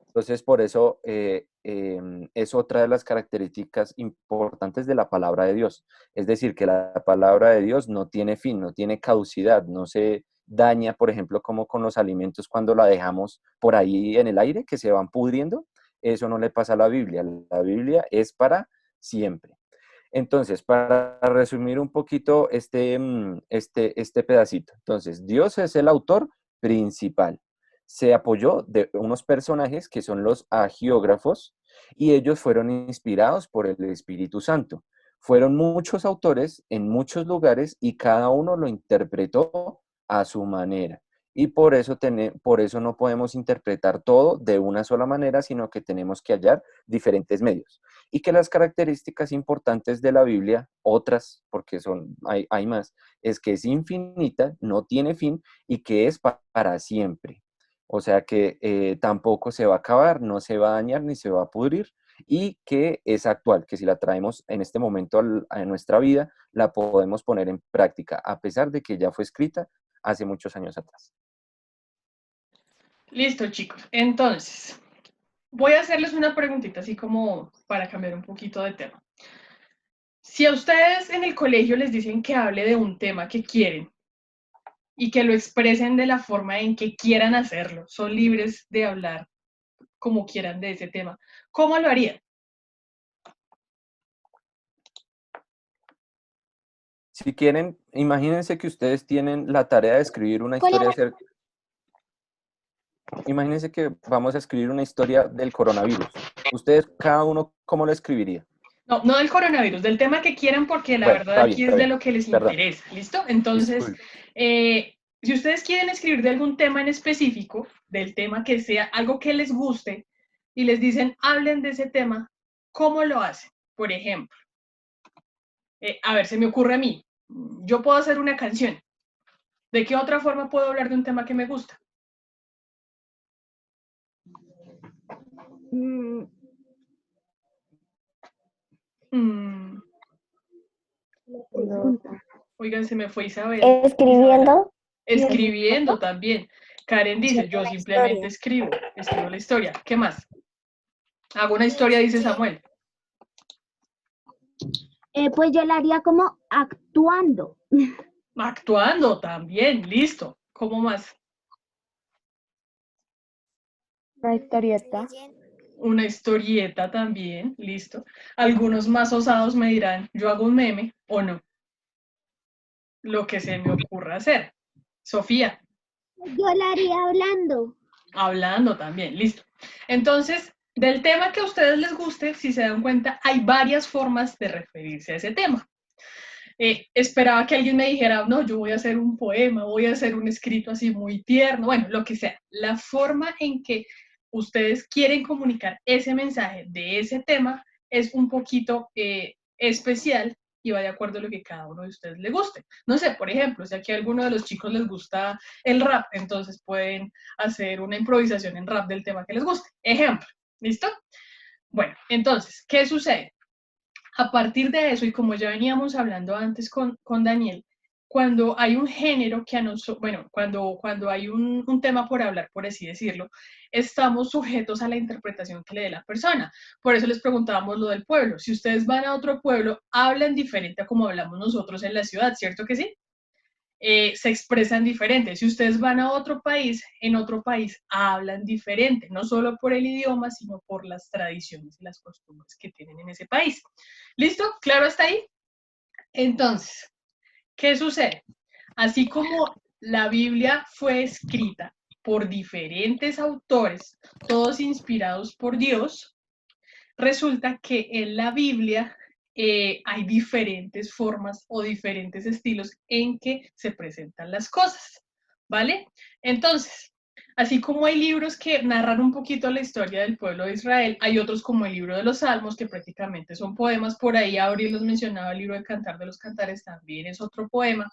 S1: Entonces, por eso es otra de las características importantes de la palabra de Dios. Es decir, que la palabra de Dios no tiene fin, no tiene caducidad, no se daña, por ejemplo, como con los alimentos cuando la dejamos por ahí en el aire, que se van pudriendo. Eso no le pasa a la Biblia. La Biblia es para siempre. Entonces, para resumir un poquito este pedacito. Entonces, Dios es el autor principal. Se apoyó de unos personajes que son los agiógrafos y ellos fueron inspirados por el Espíritu Santo. Fueron muchos autores en muchos lugares y cada uno lo interpretó a su manera. Y por eso no podemos interpretar todo de una sola manera, sino que tenemos que hallar diferentes medios y que las características importantes de la Biblia, otras, porque hay más, es que es infinita, no tiene fin y que es para siempre. O sea que tampoco se va a acabar, no se va a dañar ni se va a pudrir y que es actual, que si la traemos en este momento a nuestra vida, la podemos poner en práctica, a pesar de que ya fue escrita hace muchos años atrás.
S2: Listo, chicos. Entonces, voy a hacerles una preguntita así como para cambiar un poquito de tema. Si a ustedes en el colegio les dicen que hable de un tema que quieren y que lo expresen de la forma en que quieran hacerlo, son libres de hablar como quieran de ese tema, ¿cómo lo harían?
S1: Si quieren, imagínense que ustedes tienen la tarea de escribir una
S3: ¿Cuál
S1: historia
S3: era?
S1: acerca. Imagínense que vamos a escribir una historia del coronavirus. Ustedes, cada uno, ¿cómo lo escribiría?
S2: No, no del coronavirus, del tema que quieran, porque la
S1: Bueno,
S2: verdad aquí es
S1: está
S2: de
S1: bien.
S2: lo que les
S1: Perdón.
S2: interesa, ¿listo? Entonces,
S1: Disculpe.
S2: si ustedes quieren escribir de algún tema en específico, del tema que sea algo que les guste, y les dicen, hablen de ese tema, ¿cómo lo hacen? Por ejemplo, A ver, se me ocurre a mí. Yo puedo hacer una canción. ¿De qué otra forma puedo hablar de un tema que me gusta?
S5: Mm,
S2: Mm,
S5: no.
S2: oigan, se me fue Isabel.
S6: Escribiendo.
S2: Escribiendo también. Karen dice, yo
S6: Haciendo la
S2: simplemente
S6: historia.
S2: escribo la historia. ¿Qué más? Hago una historia, dice Samuel.
S3: Pues yo la haría como actuando.
S2: Actuando también, listo. ¿Cómo más?
S5: La historieta.
S4: Leyendo.
S2: Una historieta también, listo. Algunos más osados me dirán, yo hago un meme o no. Lo que se me ocurra hacer. Sofía,
S3: Yo la haría hablando.
S2: hablando también, listo. Entonces, del tema que a ustedes les guste, si se dan cuenta, hay varias formas de referirse a ese tema. Esperaba que alguien me dijera, no, yo voy a hacer un poema, voy a hacer un escrito así muy tierno, bueno, lo que sea. La forma en que ustedes quieren comunicar ese mensaje de ese tema es un poquito especial y va de acuerdo a lo que cada uno de ustedes le guste. No sé, por ejemplo, si aquí a alguno de los chicos les gusta el rap, entonces pueden hacer una improvisación en rap del tema que les guste. Ejemplo, ¿listo? Bueno, entonces, ¿qué sucede? A partir de eso, y como ya veníamos hablando antes con Daniel, cuando hay un género que a nosotros, bueno, cuando hay un tema por hablar, por así decirlo, estamos sujetos a la interpretación que le dé la persona. Por eso les preguntábamos lo del pueblo. Si ustedes van a otro pueblo, hablan diferente a como hablamos nosotros en la ciudad, ¿cierto que sí? Se expresan diferente. Si ustedes van a otro país, en otro país hablan diferente, no solo por el idioma, sino por las tradiciones y las costumbres que tienen en ese país. ¿Listo? ¿Claro hasta ahí? Entonces, ¿qué sucede? Así como la Biblia fue escrita por diferentes autores, todos inspirados por Dios, resulta que en la Biblia hay diferentes formas o diferentes estilos en que se presentan las cosas, ¿vale? Entonces, así como hay libros que narran un poquito la historia del pueblo de Israel, hay otros como el libro de los Salmos, que prácticamente son poemas. Por ahí Abril los mencionaba, el libro de Cantar de los Cantares también es otro poema.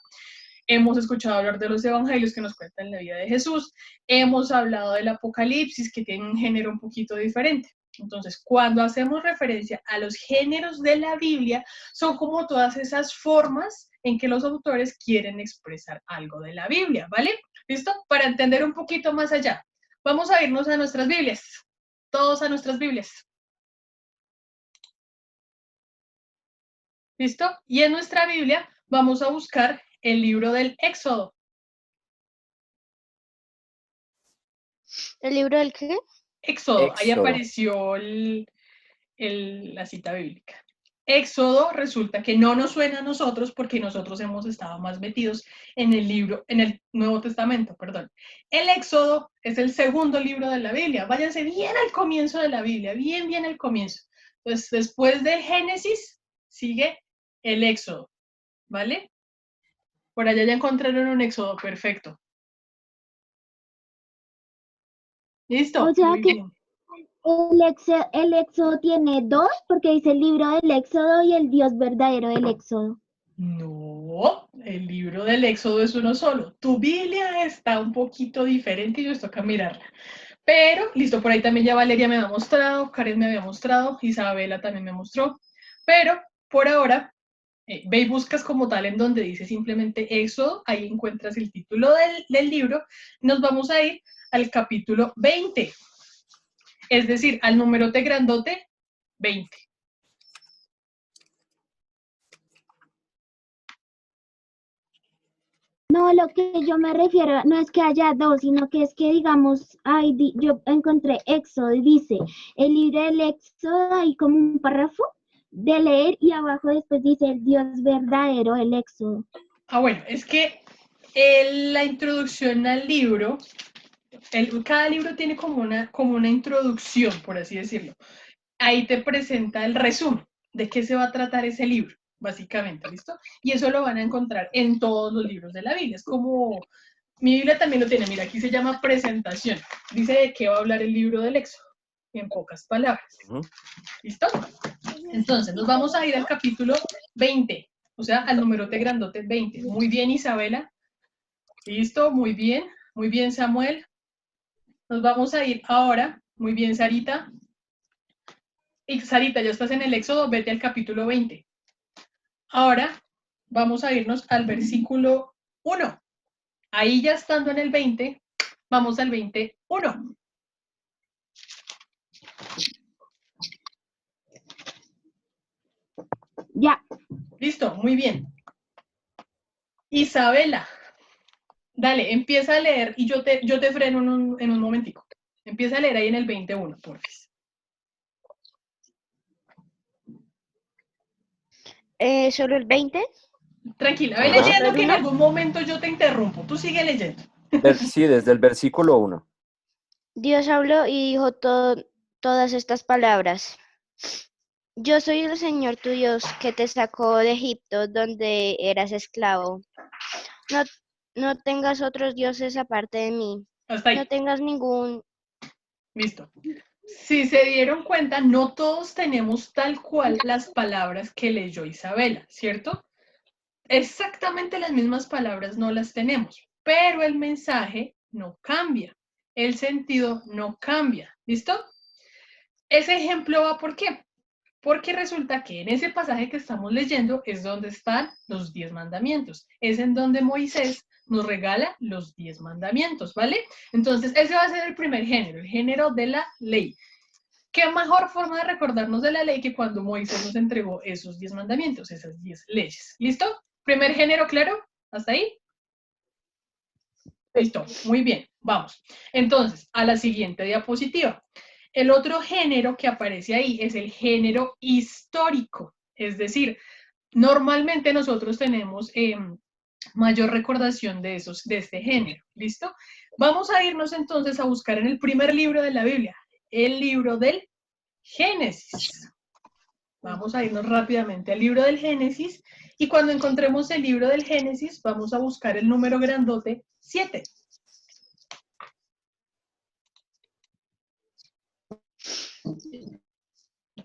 S2: Hemos escuchado hablar de los evangelios que nos cuentan la vida de Jesús. Hemos hablado del Apocalipsis, que tiene un género un poquito diferente. Entonces, cuando hacemos referencia a los géneros de la Biblia, son como todas esas formas en que los autores quieren expresar algo de la Biblia, ¿vale? ¿Listo? Para entender un poquito más allá. Vamos a irnos a nuestras Biblias. Todos a nuestras Biblias. ¿Listo? Y en nuestra Biblia vamos a buscar el libro del Éxodo.
S6: ¿El libro del qué?
S2: Éxodo, ahí
S1: Éxodo.
S2: apareció la cita bíblica. Éxodo resulta que no nos suena a nosotros porque nosotros hemos estado más metidos en el libro, en el Nuevo Testamento, perdón. El Éxodo es el segundo libro de la Biblia. Váyanse bien al comienzo de la Biblia, bien al comienzo. Entonces, después del Génesis sigue el Éxodo, ¿vale? Por allá ya encontraron un Éxodo, perfecto. ¿Listo?
S3: O sea
S2: Muy
S3: que
S2: bien.
S3: el Éxodo tiene dos, porque dice el libro del Éxodo y el Dios verdadero del Éxodo.
S2: No, el libro del Éxodo es uno solo. Tu Biblia está un poquito diferente y nos toca mirarla. Pero, listo, por ahí también ya Valeria me había mostrado, Karen me había mostrado, Isabela también me mostró. Pero, por ahora, ve y buscas como tal en donde dice simplemente Éxodo, ahí encuentras el título del libro. Nos vamos a ir al capítulo 20, es decir, al numerote grandote 20.
S3: No, lo que yo me refiero no es que haya dos, sino que es que, digamos, yo encontré Éxodo y dice, el libro del Éxodo, hay como un párrafo de leer y abajo después dice el Dios verdadero, el Éxodo.
S2: Ah, bueno, es que la introducción al libro, cada libro tiene como una introducción, por así decirlo. Ahí te presenta el resumen de qué se va a tratar ese libro, básicamente, ¿listo? Y eso lo van a encontrar en todos los libros de la Biblia. Es como, mi Biblia también lo tiene, mira, aquí se llama presentación. Dice de qué va a hablar el libro del Éxodo, en pocas palabras. ¿Listo? Entonces, nos vamos a ir al capítulo 20. o sea, al numerote grandote 20. Muy bien, Isabela. Listo, muy bien, Samuel. Nos vamos a ir ahora, muy bien, Sarita. Y Sarita, ya estás en el Éxodo, vete al capítulo 20. Ahora vamos a irnos al versículo 1. Ahí ya estando en el 20, vamos al 21.
S3: Ya.
S2: Listo, muy bien. Isabela, dale, empieza a leer y yo te freno en un momentico. Empieza a leer ahí en el 21, porfis.
S5: ¿Solo el 20?
S2: Tranquila, ve
S1: Ajá.
S2: leyendo que en
S5: ¿Uno?
S2: algún momento yo te interrumpo. Tú sigue leyendo.
S1: Sí, desde el versículo 1.
S5: Dios habló y dijo todas estas palabras. Yo soy el Señor tu Dios que te sacó de Egipto donde eras esclavo. No, no tengas otros dioses aparte de mí.
S2: Hasta
S5: No
S2: ahí.
S5: tengas ningún...
S2: Listo. Si se dieron cuenta, no todos tenemos tal cual las palabras que leyó Isabela, ¿cierto? Exactamente las mismas palabras no las tenemos, pero el mensaje no cambia, el sentido no cambia, ¿listo? Ese ejemplo va ¿por qué? Porque resulta que en ese pasaje que estamos leyendo es donde están los 10 mandamientos, es en donde Moisés nos regala los 10 mandamientos, ¿vale? Entonces, ese va a ser el primer género, el género de la ley. ¿Qué mejor forma de recordarnos de la ley que cuando Moisés nos entregó esos 10 mandamientos, esas 10 leyes? ¿Listo? Primer género, ¿claro? ¿Hasta ahí? Listo, muy bien, vamos. Entonces, a la siguiente diapositiva. El otro género que aparece ahí es el género histórico, es decir, normalmente nosotros tenemos mayor recordación de este género, ¿listo? Vamos a irnos entonces a buscar en el primer libro de la Biblia, el libro del Génesis. Vamos a irnos rápidamente al libro del Génesis y cuando encontremos el libro del Génesis vamos a buscar el número grandote 7.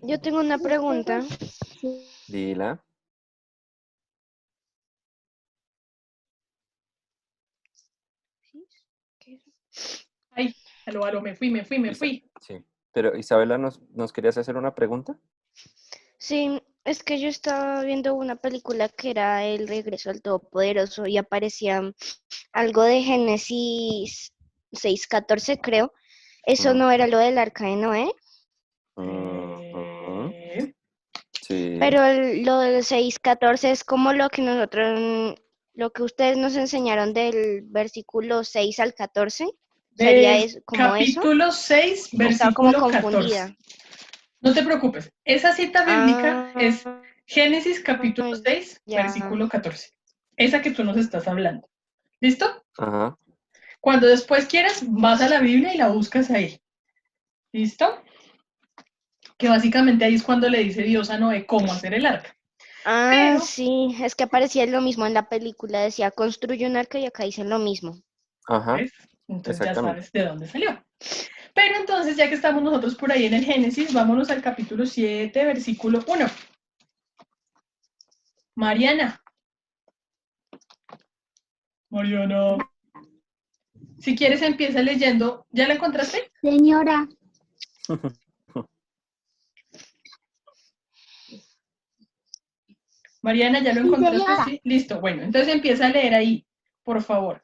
S5: Yo tengo una pregunta.
S1: Dila.
S2: Ay, aló, me fui.
S1: Sí. Pero Isabela, ¿nos querías hacer una pregunta?
S5: Sí, es que yo estaba viendo una película que era El Regreso al Todopoderoso y aparecía algo de Génesis 6:14, creo. ¿Eso no era lo del arca de Noé?
S1: Ujú. Sí.
S5: Pero lo del 6:14 es como lo que nosotros, lo que ustedes nos enseñaron del versículo 6 al 14. ¿Sería como eso?
S2: Capítulo 6,
S5: ¿O estaba como
S2: versículo 14.
S5: confundida?
S2: No te preocupes, esa cita bíblica es
S5: Ah,
S2: Génesis capítulo 6,
S5: ya.
S2: versículo 14. Esa que tú nos estás hablando. ¿Listo?
S1: Ajá.
S2: Cuando después quieras, vas a la Biblia y la buscas ahí. ¿Listo? Que básicamente ahí es cuando le dice Dios a Noé cómo hacer el arca.
S5: Ah,
S2: Pero,
S5: sí, es que aparecía lo mismo en la película, decía construye un arca y acá dicen lo mismo.
S1: Ajá.
S2: ¿ves? Entonces ya
S1: Exactamente.
S2: sabes de dónde salió. Pero entonces, ya que estamos nosotros por ahí en el Génesis, vámonos al capítulo 7, versículo 1. Mariana. Si quieres, empieza leyendo. ¿Ya la encontraste?
S3: Señora,
S2: Mariana, ¿ya lo
S3: sí,
S2: encontraste?
S3: señora.
S2: Sí. Listo. Bueno, entonces empieza a leer ahí, por favor.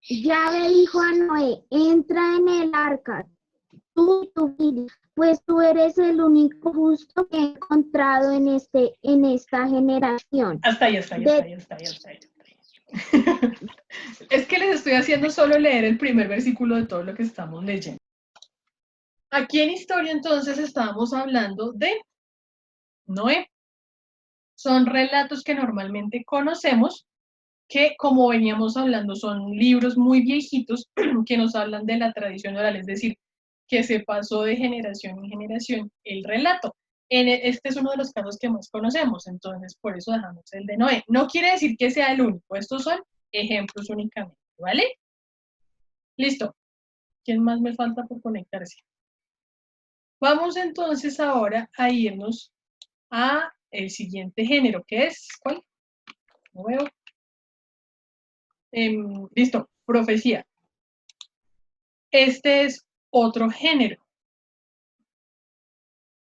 S3: Yahvé dijo a Noé, entra en el arca, tú y tu familia, pues tú eres el único justo que he encontrado en esta generación.
S2: Hasta ahí. Es que les estoy haciendo solo leer el primer versículo de todo lo que estamos leyendo. Aquí en historia, entonces, estábamos hablando de Noé. Son relatos que normalmente conocemos, que como veníamos hablando, son libros muy viejitos que nos hablan de la tradición oral, es decir, que se pasó de generación en generación el relato. Este es uno de los casos que más conocemos, entonces por eso dejamos el de Noé. No quiere decir que sea el único, estos son ejemplos únicamente, ¿vale? Listo. ¿Quién más me falta por conectarse? Vamos entonces ahora a irnos a el siguiente género, que es, ¿cuál? No veo. Listo, profecía. Este es otro género.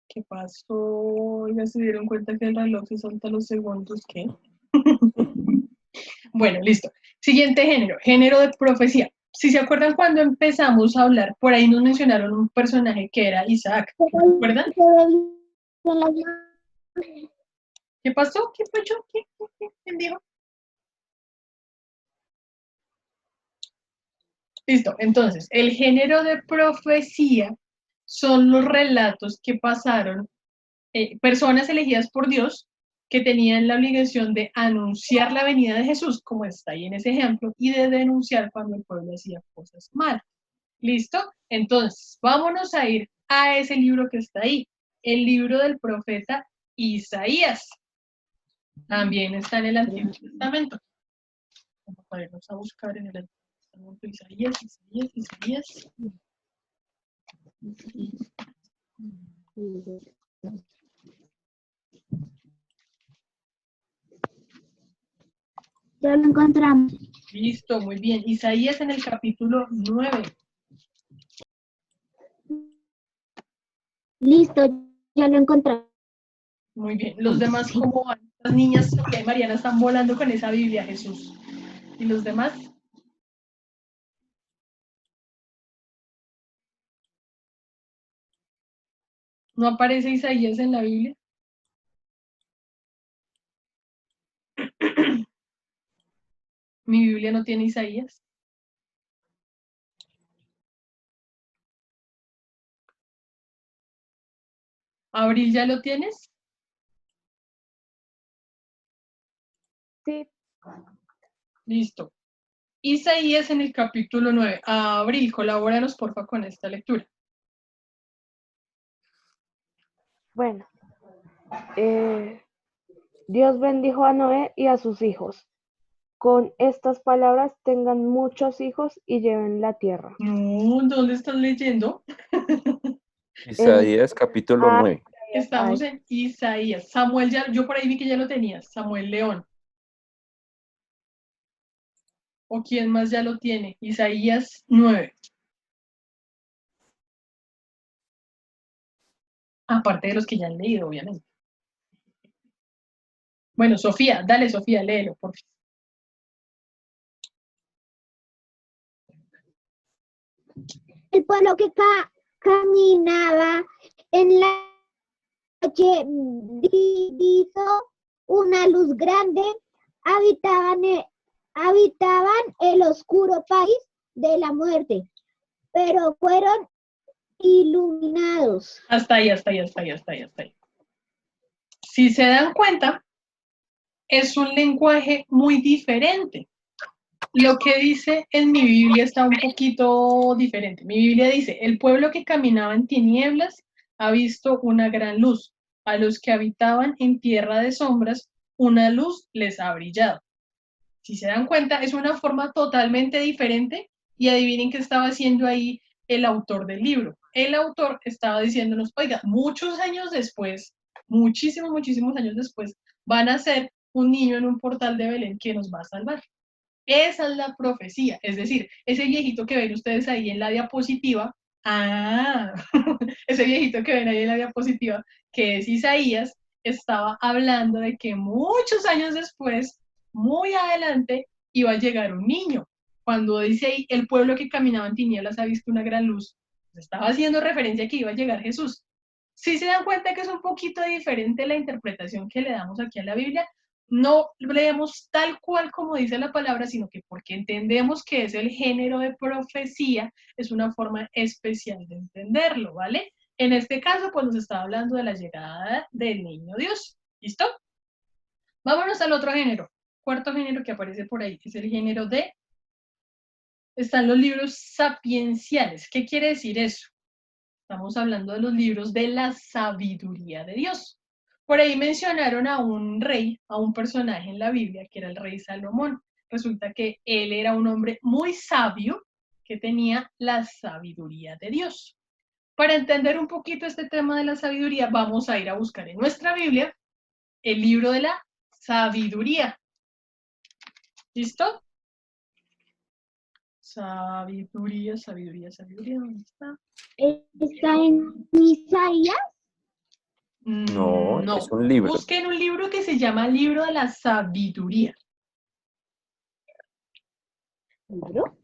S2: ¿Qué pasó? Ya se dieron cuenta que el reloj se salta los segundos, ¿qué? Bueno, listo. Siguiente género, género de profecía. Si se acuerdan cuando empezamos a hablar, por ahí nos mencionaron un personaje que era Isaac. ¿Se acuerdan? ¿Qué pasó? ¿Qué pasó? ¿Quién dijo? Listo. Entonces, el género de profecía son los relatos que pasaron, personas elegidas por Dios que tenían la obligación de anunciar la venida de Jesús, como está ahí en ese ejemplo, y de denunciar cuando el pueblo hacía cosas malas. ¿Listo? Entonces, vámonos a ir a ese libro que está ahí, el libro del profeta Isaías. También está en el Antiguo Testamento. Vamos a irnos a buscar en el Antiguo Testamento Isaías.
S3: Ya lo encontramos.
S2: Listo, muy bien. Isaías en el capítulo 9.
S3: Listo, ya lo encontramos.
S2: Muy bien. Los demás, ¿cómo van? Las niñas Sofía y Mariana están volando con esa Biblia, Jesús. ¿Y los demás? ¿No aparece Isaías en la Biblia? Mi Biblia no tiene Isaías. ¿Abril ya lo tienes?
S7: Sí.
S2: Listo. Isaías en el capítulo 9. Abril, colabóranos porfa con esta lectura.
S7: Bueno, Dios bendijo a Noé y a sus hijos. Con estas palabras tengan muchos hijos y lleven la tierra.
S2: No, ¿dónde estás leyendo?
S1: Isaías capítulo 9.
S2: Estamos en Isaías. Samuel, ya, yo por ahí vi que ya lo tenías. Samuel León. ¿O quién más ya lo tiene? Isaías 9. Aparte de los que ya han leído, obviamente. Bueno, Sofía, dale Sofía, léelo, por favor.
S3: El pueblo que caminaba en la noche visto una luz grande, habitaban el oscuro país de la muerte, pero fueron iluminados.
S2: Hasta ahí. Si se dan cuenta, es un lenguaje muy diferente. Lo que dice en mi Biblia está un poquito diferente. Mi Biblia dice, el pueblo que caminaba en tinieblas ha visto una gran luz. A los que habitaban en tierra de sombras, una luz les ha brillado. Si se dan cuenta, es una forma totalmente diferente y adivinen qué estaba haciendo ahí el autor del libro. El autor estaba diciéndonos, oiga, muchos años después, muchísimos años después, van a ser un niño en un portal de Belén que nos va a salvar. Esa es la profecía, es decir, ese viejito que ven ustedes ahí en la diapositiva, ese viejito que ven ahí en la diapositiva, que es Isaías, estaba hablando de que muchos años después, muy adelante, iba a llegar un niño. Cuando dice ahí, el pueblo que caminaba en tinieblas ha visto una gran luz, estaba haciendo referencia a que iba a llegar Jesús. Si se dan cuenta que es un poquito diferente la interpretación que le damos aquí a la Biblia, no leemos tal cual como dice la palabra, sino que porque entendemos que es el género de profecía, es una forma especial de entenderlo, ¿vale? En este caso, pues nos está hablando de la llegada del niño Dios. ¿Listo? Vámonos al otro género. Cuarto género que aparece por ahí, que es el género de... Están los libros sapienciales. ¿Qué quiere decir eso? Estamos hablando de los libros de la sabiduría de Dios. Por ahí mencionaron a un rey, a un personaje en la Biblia, que era el rey Salomón. Resulta que él era un hombre muy sabio que tenía la sabiduría de Dios. Para entender un poquito este tema de la sabiduría, vamos a ir a buscar en nuestra Biblia el libro de la sabiduría. ¿Listo? Sabiduría, sabiduría, sabiduría, ¿dónde está?
S3: ¿Está en Isaías?
S1: No,
S2: No.
S1: es un libro.
S2: Busquen un libro que se llama Libro de la Sabiduría.
S3: ¿Libro?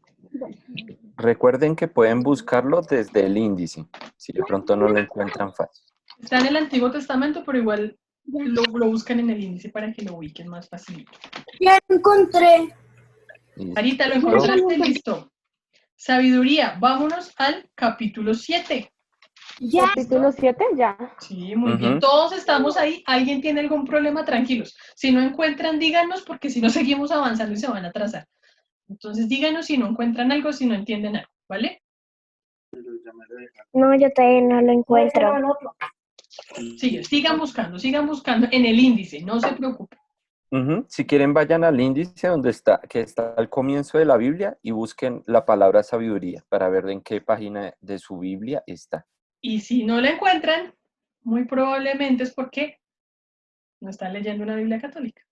S1: Recuerden que pueden buscarlo desde el índice, si de pronto no lo encuentran fácil.
S2: Está en el Antiguo Testamento, pero igual
S3: Ya.
S2: lo buscan en el índice para que lo ubiquen más fácil.
S6: Ya lo encontré.
S1: Listo.
S2: Sarita, ¿lo
S3: Ya
S2: encontraste?
S3: lo encontré.
S2: Listo. Sabiduría. Vámonos al capítulo 7.
S3: Ya.
S7: Capítulo 7, ya.
S2: Sí, muy bien.
S1: Ujú.
S2: Todos estamos ahí. ¿Alguien tiene algún problema? Tranquilos. Si no encuentran, díganos, porque si no seguimos avanzando y se van a atrasar. Entonces díganos si no encuentran algo, si no entienden algo, ¿vale?
S5: No, yo todavía no lo encuentro.
S2: Sigan buscando en el índice, no se preocupen.
S1: Ujú. Si quieren, vayan al índice donde está, que está al comienzo de la Biblia y busquen la palabra sabiduría para ver en qué página de su Biblia está.
S2: Y si no la encuentran, muy probablemente es porque no están leyendo una Biblia católica.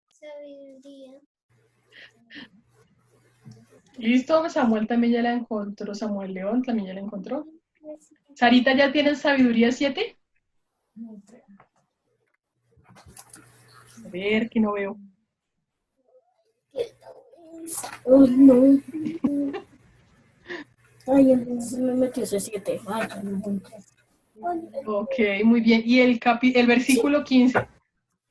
S4: Sabiduría.
S2: Listo, Samuel también ya la encontró, Samuel León también ya la encontró. Sarita, ¿ya tienes sabiduría 7? A ver, que no veo.
S6: Oh, no. Ay, entonces me metió ese 7. Ay, ya no encontré.
S2: Ok, muy bien. Y el versículo 15.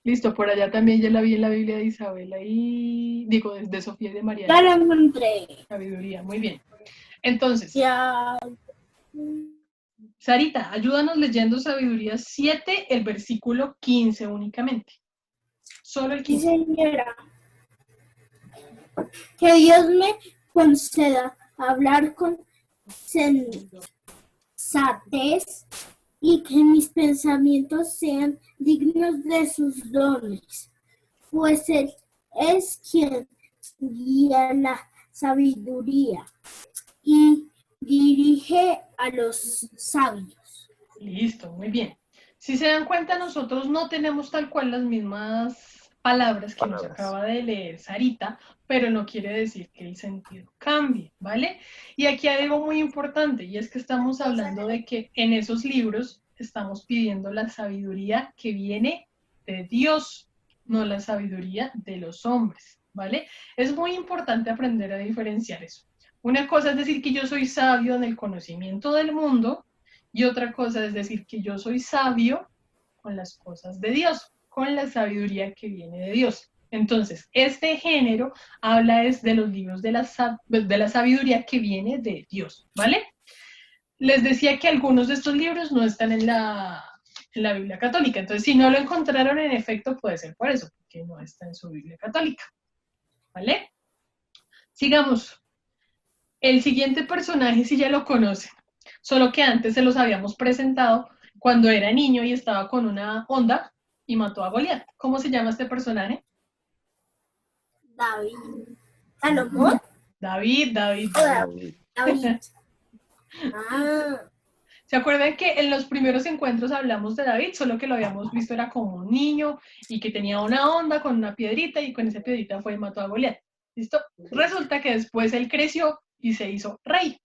S2: Listo, por allá también ya la vi en la Biblia de Isabela y digo, de Sofía y de
S6: Ya
S2: Mariana.
S6: lo encontré.
S2: Sabiduría, muy bien. Entonces,
S6: Ya.
S2: Sarita, ayúdanos leyendo Sabiduría 7, el versículo 15 únicamente. Solo el
S6: Sí,
S2: 15.
S6: señora. Que Dios me conceda hablar con sensatez y que mis pensamientos sean dignos de sus dones, pues Él es quien guía la sabiduría y dirige a los sabios.
S2: Listo, muy bien. Si se dan cuenta, nosotros no tenemos tal cual las mismas palabras que nos acaba de leer Sarita, pero no quiere decir que el sentido cambie, ¿vale? Y aquí hay algo muy importante, y es que estamos hablando de que en esos libros estamos pidiendo la sabiduría que viene de Dios, no la sabiduría de los hombres, ¿vale? Es muy importante aprender a diferenciar eso. Una cosa es decir que yo soy sabio en el conocimiento del mundo, y otra cosa es decir que yo soy sabio con las cosas de Dios, con la sabiduría que viene de Dios. Entonces, este género habla es de los libros de la sabiduría que viene de Dios, ¿vale? Les decía que algunos de estos libros no están en la Biblia católica, entonces si no lo encontraron en efecto puede ser por eso, porque no está en su Biblia católica, ¿vale? Sigamos. El siguiente personaje sí ya lo conocen, solo que antes se los habíamos presentado cuando era niño y estaba con una onda y mató a Goliat. ¿Cómo se llama este personaje?
S6: David. ¿Salomón?
S2: David.
S6: David. Ah,
S2: ¿Se acuerdan que en los primeros encuentros hablamos de David? Solo que lo habíamos visto era como un niño y que tenía una onda con una piedrita y con esa piedrita fue y mató a Goliat. ¿Listo? Resulta que después él creció y se hizo rey.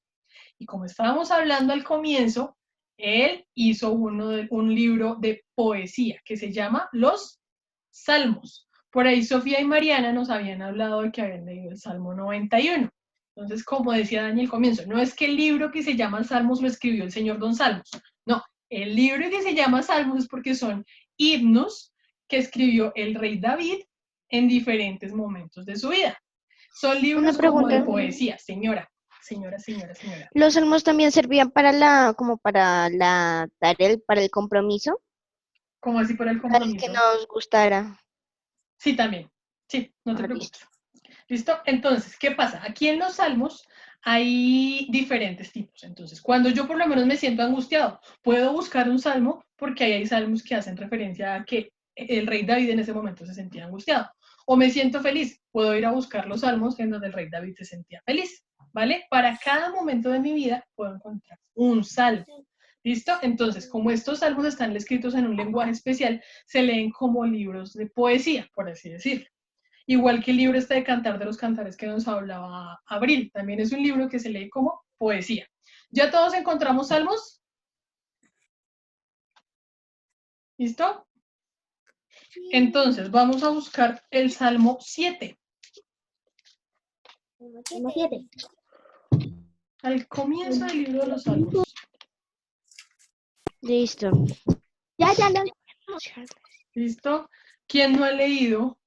S2: Y como estábamos hablando al comienzo, él hizo un libro de poesía que se llama Los Salmos. Por ahí Sofía y Mariana nos habían hablado de que habían leído el Salmo 91. Entonces, como decía Dani al comienzo, no es que el libro que se llama Salmos lo escribió el señor Don Salmos. No, el libro que se llama Salmos es porque son himnos que escribió el rey David en diferentes momentos de su vida. Son libros como de poesía, señora.
S5: ¿Los salmos también servían para para el compromiso?
S2: ¿Cómo así por el
S5: Para el que
S2: compromiso?
S5: nos gustara.
S2: Sí, también. Sí, no te
S5: Ah,
S2: preocupes. ¿Listo? Entonces, ¿qué pasa? Aquí en los salmos hay diferentes tipos. Entonces, cuando yo por lo menos me siento angustiado, puedo buscar un salmo porque ahí hay salmos que hacen referencia a que el rey David en ese momento se sentía angustiado. O me siento feliz, puedo ir a buscar los salmos en donde el rey David se sentía feliz. ¿vale? Para cada momento de mi vida puedo encontrar un salmo. ¿Listo? Entonces, como estos salmos están escritos en un lenguaje especial, se leen como libros de poesía, por así decirlo. Igual que el libro este de Cantar de los Cantares que nos hablaba Abril, también es un libro que se lee como poesía. ¿Ya todos encontramos salmos? ¿Listo? Entonces, vamos a buscar el Salmo 7.
S3: Salmo 7.
S2: Al comienzo del libro de los Salmos.
S5: Listo.
S3: Ya lo.
S2: ¿Listo? ¿Quién no ha leído?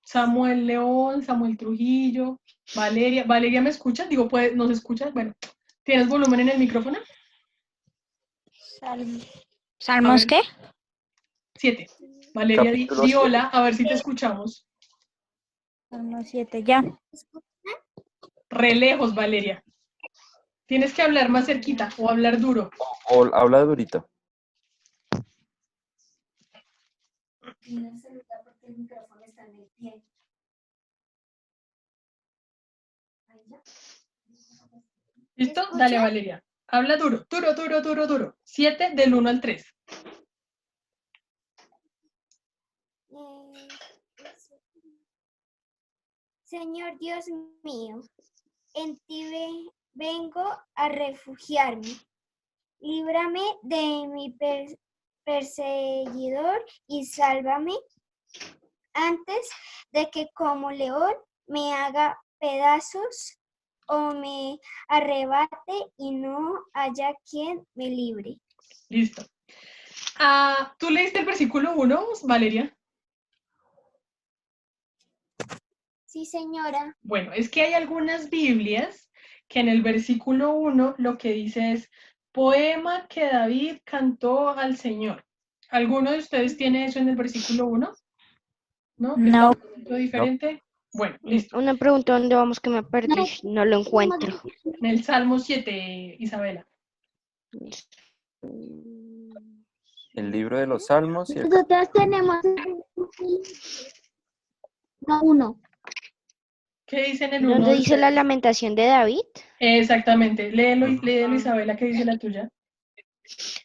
S2: Samuel León, Samuel Trujillo, Valeria. ¿Valeria me escucha? Digo, ¿nos escuchas? Bueno, ¿tienes volumen en el micrófono?
S8: ¿Salmos qué?
S2: 7. Valeria, di
S1: Capítulo 7.
S2: hola, a ver si te escuchamos.
S8: Salmo 7, ya.
S2: Re lejos, Valeria. Tienes que hablar más cerquita o hablar duro.
S1: O habla durito.
S2: ¿Listo?
S4: ¿Escucha?
S2: Dale, Valeria. Habla duro, duro, duro, duro, duro. 7 del 1 al 3.
S4: Señor Dios mío, en ti vengo a refugiarme. Líbrame de mi perseguidor y sálvame antes de que como león me haga pedazos o me arrebate y no haya quien me libre.
S2: Listo. ¿Tú leíste el versículo 1, Valeria?
S4: Sí, señora.
S2: Bueno, es que hay algunas Biblias que en el versículo 1 lo que dice es poema que David cantó al Señor. ¿Alguno de ustedes tiene eso en el versículo 1? ¿No? ¿Está
S8: No.
S2: un poquito diferente? Bueno, listo.
S5: Una pregunta, ¿dónde vamos que me perdí? No lo encuentro.
S2: En el Salmo 7, Isabela.
S1: El libro de los Salmos y el
S3: Nosotros tenemos uno.
S2: ¿Qué dice en el 1?
S5: ¿Dónde dice la lamentación de David?
S2: Exactamente. Léelo, Isabela, ¿qué dice la tuya?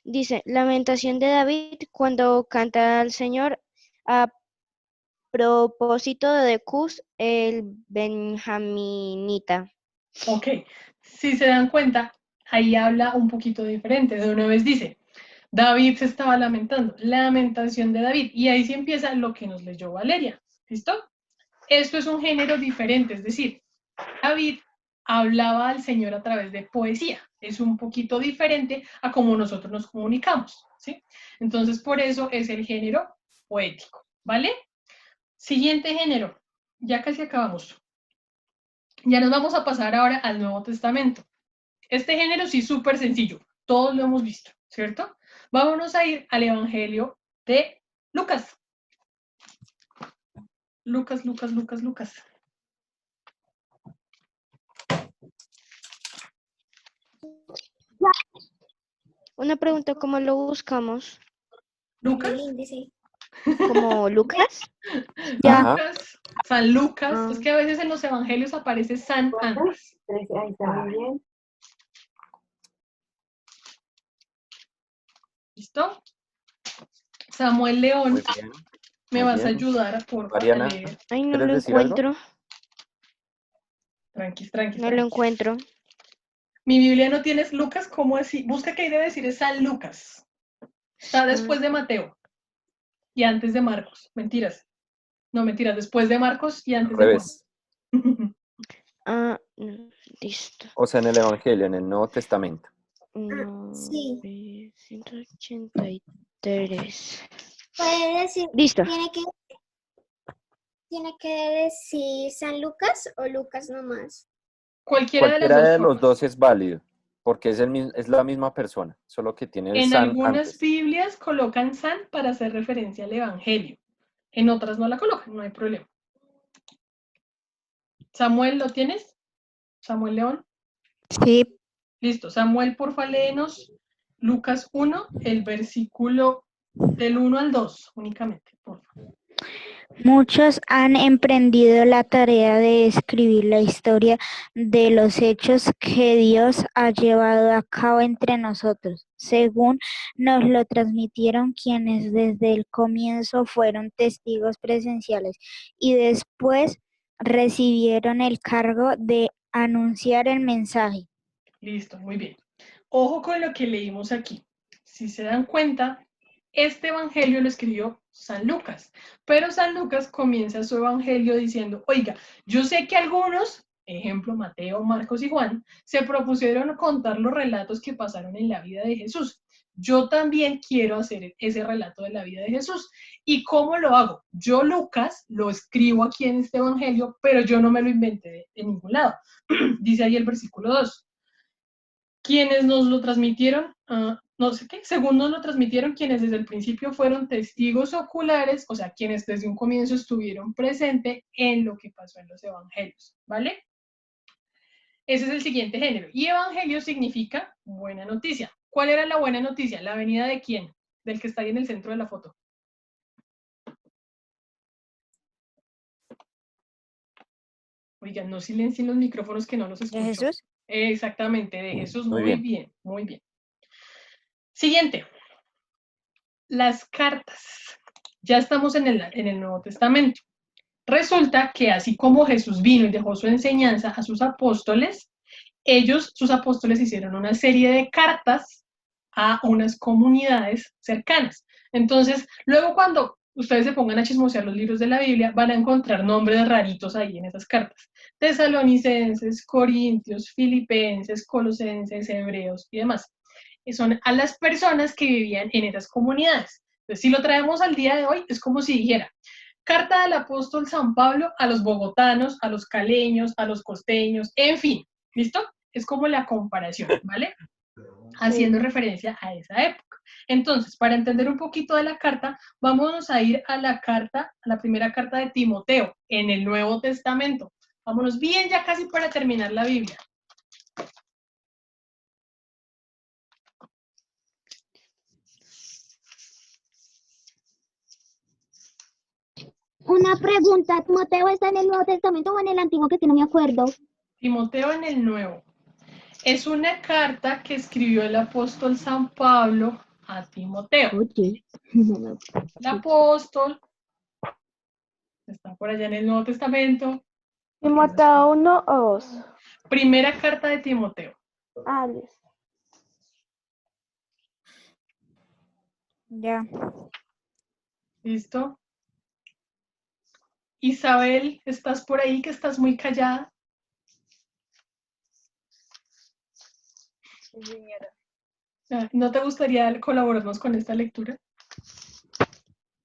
S5: Dice, lamentación de David cuando canta al Señor a propósito de Cus, el benjaminita.
S2: Ok. Si se dan cuenta, ahí habla un poquito diferente. De una vez dice, David se estaba lamentando, lamentación de David. Y ahí sí empieza lo que nos leyó Valeria. ¿Listo? Esto es un género diferente, es decir, David hablaba al Señor a través de poesía. Es un poquito diferente a cómo nosotros nos comunicamos, ¿sí? Entonces, por eso es el género poético, ¿vale? Siguiente género. Ya casi acabamos. Ya nos vamos a pasar ahora al Nuevo Testamento. Este género sí es súper sencillo. Todos lo hemos visto, ¿cierto? Vámonos a ir al Evangelio de Lucas. Lucas.
S5: Una pregunta, ¿cómo lo buscamos?
S2: ¿Lucas?
S4: El índice.
S5: ¿Como Lucas?
S8: Ya.
S1: Ajá.
S2: Lucas, San Lucas.
S5: Ah.
S2: Es que a veces en los evangelios aparece San antes.
S7: Ahí está muy bien.
S2: ¿Listo? Samuel León,
S1: Muy bien.
S2: me
S1: muy
S2: vas a
S1: bien.
S2: ayudar, por favor, a
S1: Mariana,
S2: leer.
S5: Ay, no
S1: ¿quieres
S5: lo
S1: decir algo?
S5: encuentro.
S2: Tranquis.
S5: No lo encuentro.
S2: Mi Biblia no tienes Lucas, ¿cómo así? Busca qué debe decir es San Lucas. Está después de Mateo y antes de Marcos. Mentiras. No, mentiras, después de Marcos y
S1: Al
S2: antes de
S1: revés.
S2: Juan.
S5: Listo.
S1: O sea, en el Evangelio, en el Nuevo Testamento.
S4: Sí.
S5: 183.
S4: Puede decir,
S5: Listo.
S4: tiene que decir San Lucas o Lucas nomás.
S2: Cualquiera de las
S1: Cualquiera
S2: dos
S1: de los
S2: formas.
S1: dos es válido, porque es la misma persona, solo que tiene el
S2: En
S1: San
S2: algunas
S1: antes.
S2: Biblias colocan San para hacer referencia al Evangelio. En otras no la colocan, no hay problema. Samuel, ¿lo tienes? Samuel León.
S8: Sí.
S2: Listo. Samuel, porfa, léenos Lucas 1, el versículo del 1 al 2 únicamente, porfa.
S8: Muchos han emprendido la tarea de escribir la historia de los hechos que Dios ha llevado a cabo entre nosotros, según nos lo transmitieron quienes desde el comienzo fueron testigos presenciales y después recibieron el cargo de anunciar el mensaje.
S2: Listo, muy bien. Ojo con lo que leímos aquí. Si se dan cuenta, este evangelio lo escribió San Lucas, pero San Lucas comienza su evangelio diciendo, oiga, yo sé que algunos, ejemplo Mateo, Marcos y Juan, se propusieron contar los relatos que pasaron en la vida de Jesús. Yo también quiero hacer ese relato de la vida de Jesús. ¿Y cómo lo hago? Yo, Lucas, lo escribo aquí en este evangelio, pero yo no me lo inventé de ningún lado. Dice ahí el versículo 2. Quienes nos lo transmitieron, no sé qué, según nos lo transmitieron quienes desde el principio fueron testigos oculares, o sea, quienes desde un comienzo estuvieron presentes en lo que pasó en los evangelios, ¿vale? Ese es el siguiente género. Y evangelio significa buena noticia. ¿Cuál era la buena noticia? ¿La venida de quién? Del que está ahí en el centro de la foto. Oigan, no silencien los micrófonos que no los escucho.
S8: ¿De Jesús?
S2: Exactamente, de Jesús.
S1: Muy
S2: Muy
S1: bien.
S2: bien, muy bien. Siguiente. Las cartas. Ya estamos en el Nuevo Testamento. Resulta que así como Jesús vino y dejó su enseñanza a sus apóstoles, sus apóstoles, hicieron una serie de cartas a unas comunidades cercanas. Entonces, luego cuando ustedes se pongan a chismosear los libros de la Biblia, van a encontrar nombres raritos ahí en esas cartas. Tesalonicenses, Corintios, Filipenses, Colosenses, Hebreos y demás. Y son a las personas que vivían en esas comunidades. Entonces, si lo traemos al día de hoy, es como si dijera, carta del apóstol San Pablo a los bogotanos, a los caleños, a los costeños, en fin, ¿listo? Es como la comparación, ¿vale? Haciendo referencia a esa época. Entonces, para entender un poquito de la carta, vámonos a ir a la primera carta de Timoteo, en el Nuevo Testamento. Vámonos bien ya casi para terminar la Biblia.
S3: Una pregunta, ¿Timoteo está en el Nuevo Testamento o en el Antiguo, que no me acuerdo?
S2: Timoteo en el Nuevo. Es una carta que escribió el apóstol San Pablo a Timoteo.
S3: Oye.
S2: El apóstol está por allá en el Nuevo Testamento.
S7: Timoteo 1 o 2.
S2: Primera carta de Timoteo.
S7: Ah, listo.
S8: Ya.
S2: ¿Listo? Isabel, ¿estás por ahí que estás muy callada? ¿No te gustaría colaborarnos con esta lectura?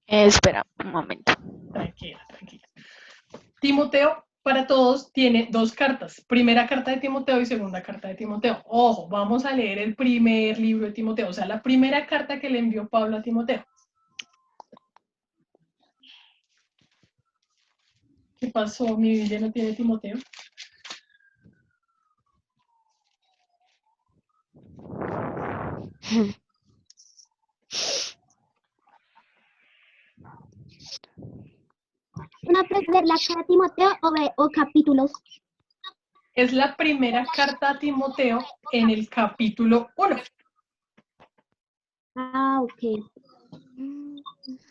S9: Espera un momento.
S2: Tranquila, tranquila. Timoteo, para todos, tiene dos cartas. Primera carta de Timoteo y segunda carta de Timoteo. Ojo, vamos a leer el primer libro de Timoteo, o sea, la primera carta que le envió Pablo a Timoteo. ¿Qué pasó? ¿Mi Biblia no tiene Timoteo?
S3: ¿Una pregunta, la carta de Timoteo o capítulos?
S2: Es la primera carta a Timoteo en el capítulo 1.
S3: Ah, ok.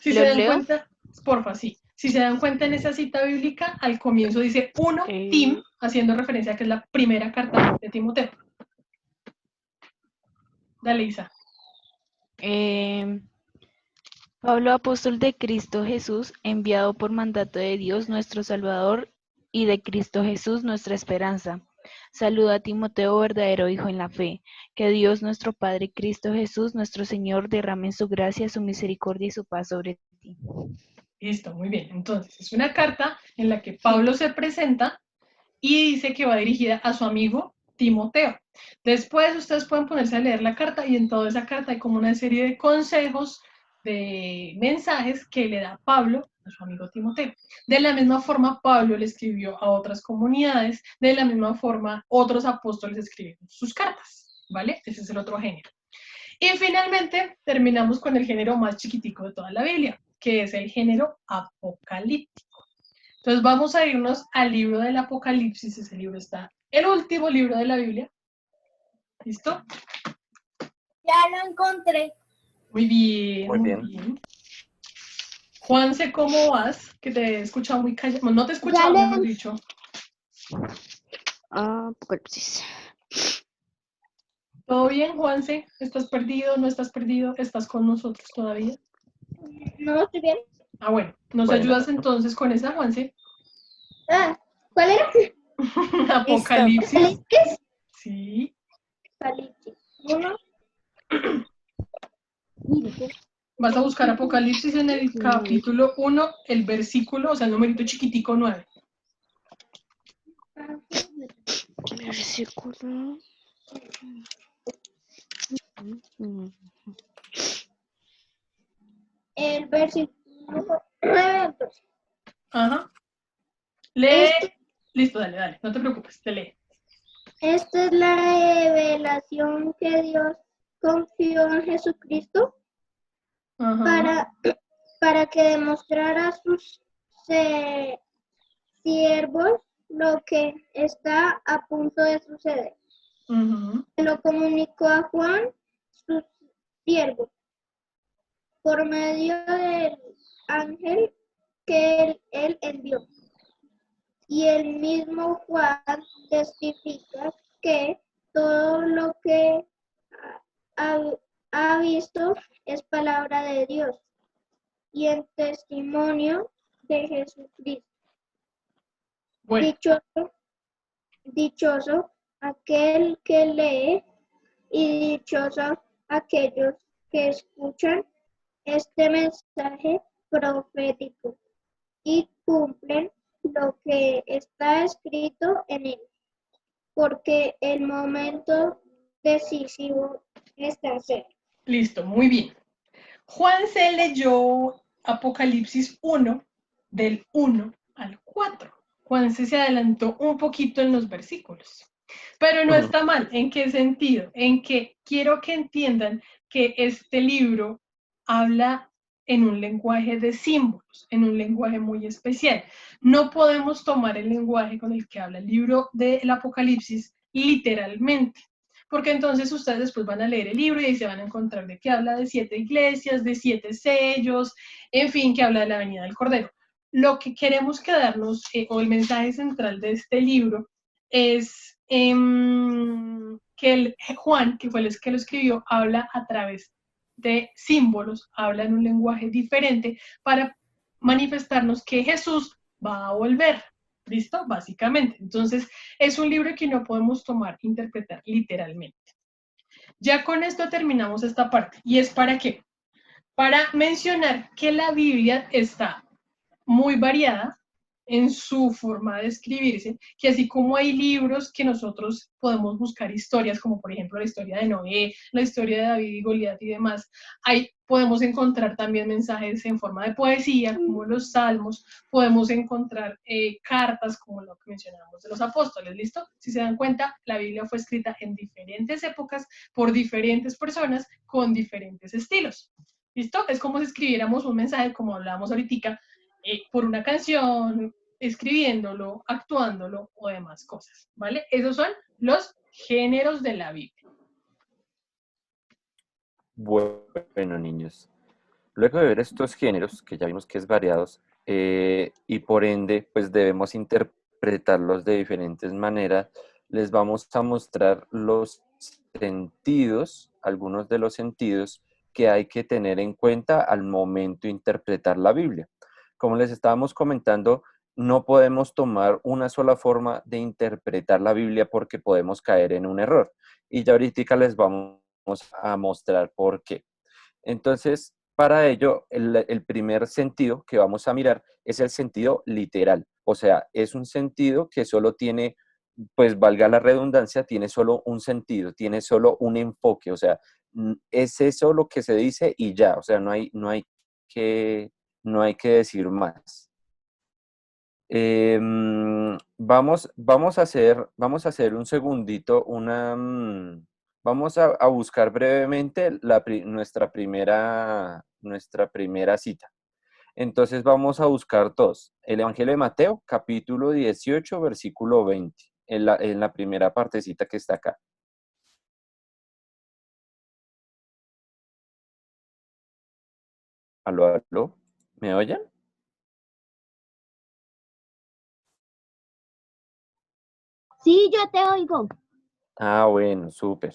S2: Si se dan cuenta, porfa, sí. Si se dan cuenta en esa cita bíblica, al comienzo dice 1 Tim, haciendo referencia a que es la primera carta de Timoteo. Dale, Isa.
S9: Pablo, apóstol de Cristo Jesús, enviado por mandato de Dios nuestro Salvador y de Cristo Jesús nuestra esperanza. Saluda a Timoteo, verdadero hijo en la fe. Que Dios nuestro Padre, Cristo Jesús, nuestro Señor, derrame su gracia, su misericordia y su paz sobre ti.
S2: Listo, muy bien. Entonces, es una carta en la que Pablo se presenta y dice que va dirigida a su amigo Timoteo. Después ustedes pueden ponerse a leer la carta y en toda esa carta hay como una serie de consejos, de mensajes que le da Pablo a su amigo Timoteo. De la misma forma, Pablo le escribió a otras comunidades, de la misma forma, otros apóstoles escribieron sus cartas, ¿vale? Ese es el otro género. Y finalmente, terminamos con el género más chiquitico de toda la Biblia, que es el género apocalíptico. Entonces vamos a irnos al libro del Apocalipsis. Ese libro está, el último libro de la Biblia. ¿Listo?
S6: Ya lo encontré.
S2: Muy bien,
S1: Muy
S2: muy
S1: bien.
S2: bien. Juanse, ¿cómo vas? Que te he escuchado muy callado. No te he escuchado,
S3: Ya le-
S2: mejor dicho.
S5: Apocalipsis.
S2: ¿Todo bien, Juanse? ¿Estás perdido? ¿No estás perdido? ¿Estás con nosotros todavía?
S6: No, estoy bien.
S2: Ah, bueno. ¿Nos
S1: Bueno.
S2: ayudas entonces con esa, Juanse?
S6: Ah, ¿cuál era?
S2: Apocalipsis.
S6: ¿Apocalipsis?
S2: Sí.
S6: Apocalipsis. Uno.
S2: Vas a buscar Apocalipsis en el capítulo 1, el versículo, o sea, el numerito chiquitico 9.
S5: Versículo.
S6: El versículo 9.
S2: Ajá. Lee. Listo, dale, no te preocupes, te lee.
S6: Esta es la revelación que Dios confió en Jesucristo
S2: Ajá.
S6: para que demostrara a sus siervos lo que está a punto de suceder.
S2: Ujú.
S6: Lo comunicó a Juan, su siervo, por medio del ángel que él envió. Y el mismo Juan testifica que todo lo que ha visto es palabra de Dios y en testimonio de Jesucristo.
S2: Bueno,
S6: Dichoso aquel que lee y dichosos aquellos que escuchan este mensaje profético y cumplen lo que está escrito en él, porque el momento decisivo está cerca.
S2: listo, muy bien. Juan se leyó Apocalipsis 1, del 1 al 4. Juan se adelantó un poquito en los versículos. Pero no está mal. ¿En qué sentido? En que quiero que entiendan que este libro habla en un lenguaje de símbolos, en un lenguaje muy especial. No podemos tomar el lenguaje con el que habla el libro del Apocalipsis literalmente, porque entonces ustedes después van a leer el libro y ahí se van a encontrar de que habla de 7 iglesias, de 7 sellos, en fin, que habla de la venida del Cordero. Lo que queremos quedarnos, o el mensaje central de este libro, es que Juan, que fue el que lo escribió, habla a través de símbolos, habla en un lenguaje diferente para manifestarnos que Jesús va a volver. ¿Listo? Básicamente. Entonces, es un libro que no podemos tomar, interpretar literalmente. Ya con esto terminamos esta parte. ¿Y es para qué? Para mencionar que la Biblia está muy variada en su forma de escribirse, que así como hay libros que nosotros podemos buscar historias, como por ejemplo la historia de Noé, la historia de David y Goliat y demás, ahí podemos encontrar también mensajes en forma de poesía, como los salmos, podemos encontrar cartas, como lo que mencionábamos de los apóstoles, ¿listo? Si se dan cuenta, la Biblia fue escrita en diferentes épocas, por diferentes personas, con diferentes estilos. ¿Listo? Es como si escribiéramos un mensaje, como hablábamos ahorita, por una canción, escribiéndolo, actuándolo o demás cosas, ¿vale? Esos son los géneros de la Biblia.
S1: Bueno, niños. Luego de ver estos géneros, que ya vimos que es variados, y por ende, pues debemos interpretarlos de diferentes maneras, les vamos a mostrar los sentidos, algunos de los sentidos que hay que tener en cuenta al momento de interpretar la Biblia. Como les estábamos comentando, no podemos tomar una sola forma de interpretar la Biblia porque podemos caer en un error. Y ya ahorita les vamos a mostrar por qué. Entonces, para ello, el primer sentido que vamos a mirar es el sentido literal. O sea, es un sentido que solo tiene, pues valga la redundancia, tiene solo un sentido, tiene solo un enfoque. O sea, es eso lo que se dice y ya. O sea, no hay que decir más. Vamos a hacer un segundito, vamos a buscar brevemente nuestra primera cita. Entonces vamos a buscar dos. El Evangelio de Mateo, capítulo 18, versículo 20, en la primera partecita que está acá. Aló, aló, ¿me oyen?
S3: Sí, yo te oigo.
S1: Ah, bueno, súper.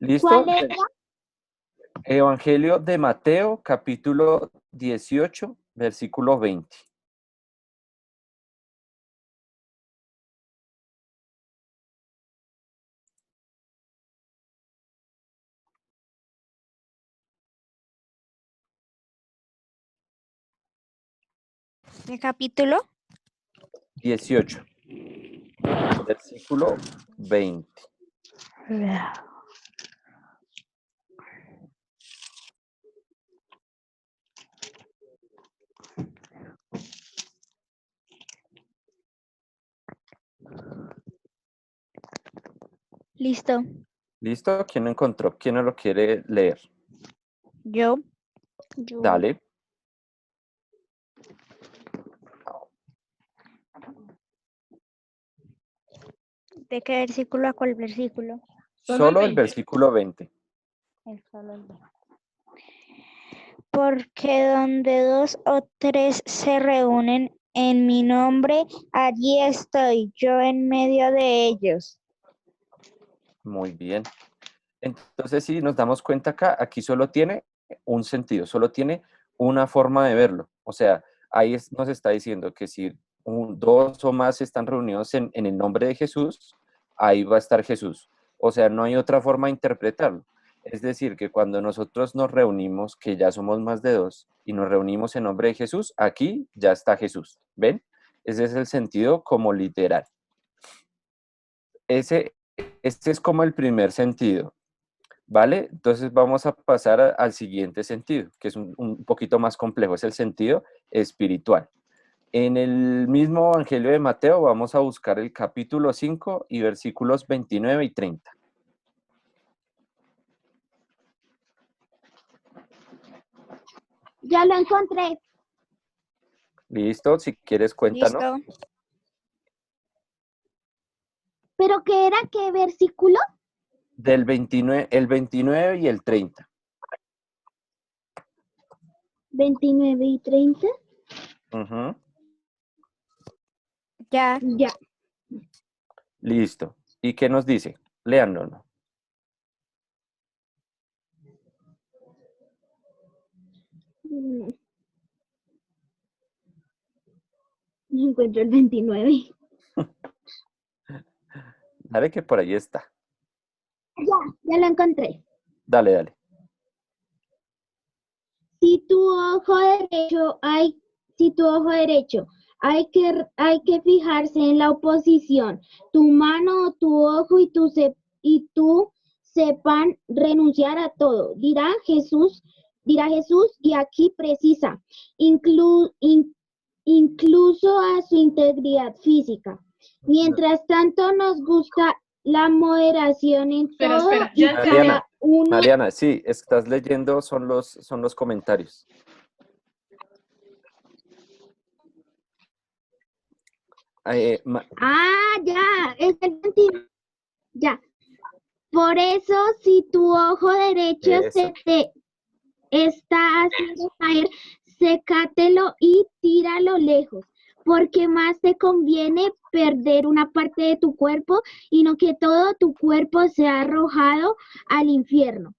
S1: ¿Listo?
S3: ¿Cuál era?
S1: Evangelio de Mateo, capítulo 18, versículo 20.
S8: ¿Qué capítulo?
S1: 18, versículo 20.
S8: Listo.
S1: ¿Listo? ¿Quién lo encontró? ¿Quién no lo quiere leer?
S8: Yo.
S1: Dale.
S8: ¿De qué versículo a cuál versículo?
S1: Solo el
S2: 20.
S1: versículo 20.
S8: Porque donde dos o tres se reúnen en mi nombre, allí estoy yo en medio de ellos.
S1: Muy bien. Entonces, si nos damos cuenta acá, aquí solo tiene un sentido, solo tiene una forma de verlo. O sea, ahí nos está diciendo que si dos o más están reunidos en el nombre de Jesús, ahí va a estar Jesús. O sea, no hay otra forma de interpretarlo. Es decir, que cuando nosotros nos reunimos, que ya somos más de dos, y nos reunimos en nombre de Jesús, aquí ya está Jesús. ¿Ven? Ese es el sentido como literal. Este es como el primer sentido. ¿Vale? Entonces vamos a pasar al siguiente sentido, que es un poquito más complejo, es el sentido espiritual. En el mismo Evangelio de Mateo vamos a buscar el capítulo 5 y versículos 29 y 30.
S3: Ya lo encontré.
S1: ¿Listo? Si quieres, cuéntanos.
S8: Listo.
S3: ¿Pero qué era? ¿Qué versículo?
S1: Del 29, el 29 y el 30.
S3: 29 y 30.
S1: Ujú.
S8: Ya.
S3: Ya.
S1: Listo. ¿Y qué nos dice? Léanlo.
S3: No encuentro el 29.
S1: Dale que por ahí está.
S3: Ya lo encontré.
S1: Dale, dale.
S3: Si tu ojo derecho hay que fijarse en la oposición, tu mano o tu ojo y tú sepan renunciar a todo. Dirá Jesús, y aquí precisa, incluso a su integridad física. Mientras tanto, nos gusta la moderación en
S2: Espera,
S3: todo
S2: espera,
S3: y
S2: ya entendí.
S1: Mariana,
S3: cada uno.
S1: Mariana, sí, estás leyendo, son los comentarios.
S3: Ya, es el 29. Ya. Por eso, si tu ojo derecho
S1: Eso.
S3: se te está haciendo caer, sécatelo y tíralo lejos, porque más te conviene perder una parte de tu cuerpo y no que todo tu cuerpo sea arrojado al infierno.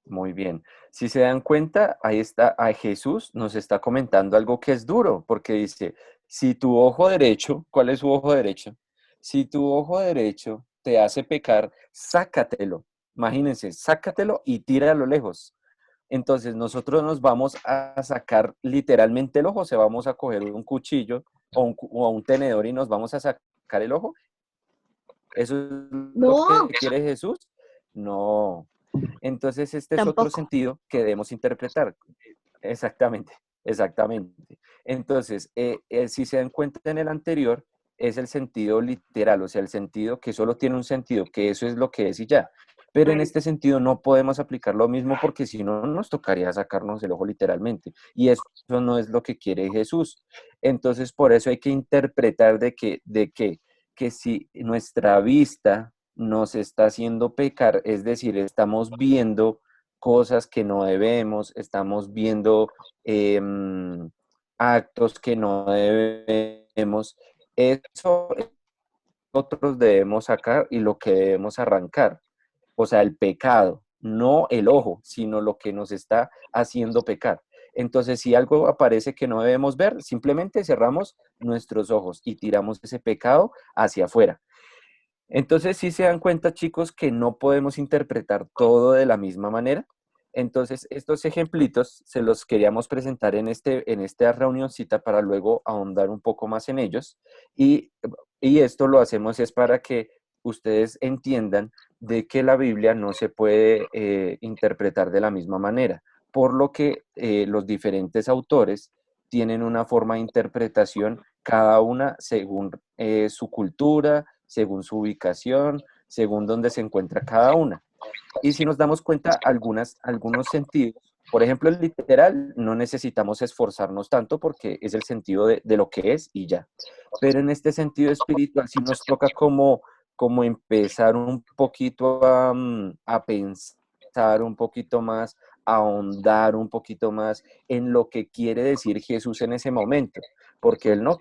S1: Muy bien. Si se dan cuenta, ahí está, a Jesús nos está comentando algo que es duro, porque dice, si tu ojo derecho, ¿cuál es su ojo derecho? Si tu ojo derecho te hace pecar, sácatelo. Imagínense, sácatelo y tíralo lejos. Entonces nosotros nos vamos a sacar literalmente el ojo, o sea, vamos a coger un cuchillo o un tenedor y nos vamos a sacar el ojo. ¿Eso es lo
S3: No,
S1: que quiere Jesús? No. Entonces este es otro
S8: Tampoco.
S1: sentido que debemos interpretar. Exactamente. Exactamente. Entonces, si se dan cuenta en el anterior, es el sentido literal, o sea, el sentido que solo tiene un sentido, que eso es lo que es y ya. Pero en este sentido no podemos aplicar lo mismo porque si no nos tocaría sacarnos el ojo literalmente. Y eso no es lo que quiere Jesús. Entonces, por eso hay que interpretar que si nuestra vista nos está haciendo pecar, es decir, estamos viendo cosas que no debemos, estamos viendo actos que no debemos, eso nosotros debemos sacar y lo que debemos arrancar. O sea, el pecado, no el ojo, sino lo que nos está haciendo pecar. Entonces, si algo aparece que no debemos ver, simplemente cerramos nuestros ojos y tiramos ese pecado hacia afuera. Entonces, sí se dan cuenta, chicos, que no podemos interpretar todo de la misma manera. Entonces, estos ejemplitos se los queríamos presentar en esta reunioncita para luego ahondar un poco más en ellos. Y esto lo hacemos es para que ustedes entiendan de que la Biblia no se puede interpretar de la misma manera, por lo que los diferentes autores tienen una forma de interpretación, cada una según su cultura, según su ubicación, según dónde se encuentra cada una. Y si nos damos cuenta, algunos sentidos, por ejemplo, el literal, no necesitamos esforzarnos tanto porque es el sentido de lo que es y ya. Pero en este sentido espiritual sí nos toca como empezar un poquito a pensar un poquito más, a ahondar un poquito más en lo que quiere decir Jesús en ese momento. Porque él no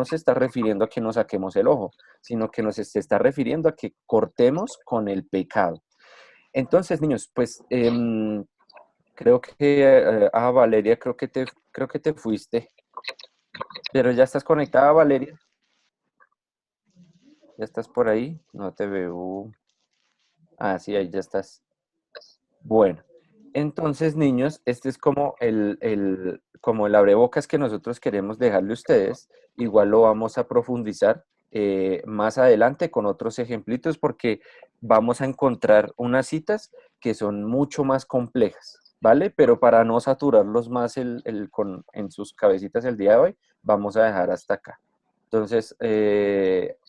S1: se está refiriendo a que nos saquemos el ojo, sino que se está refiriendo a que cortemos con el pecado. Entonces, niños, pues creo que, Valeria, creo que te fuiste, pero ya estás conectada, Valeria. ¿Ya estás por ahí? No te veo. Ah, sí, ahí ya estás. Bueno, entonces, niños, este es como como el abrebocas que nosotros queremos dejarle a ustedes. Igual lo vamos a profundizar más adelante con otros ejemplitos porque vamos a encontrar unas citas que son mucho más complejas, ¿vale? Pero para no saturarlos más en sus cabecitas el día de hoy, vamos a dejar hasta acá. Entonces,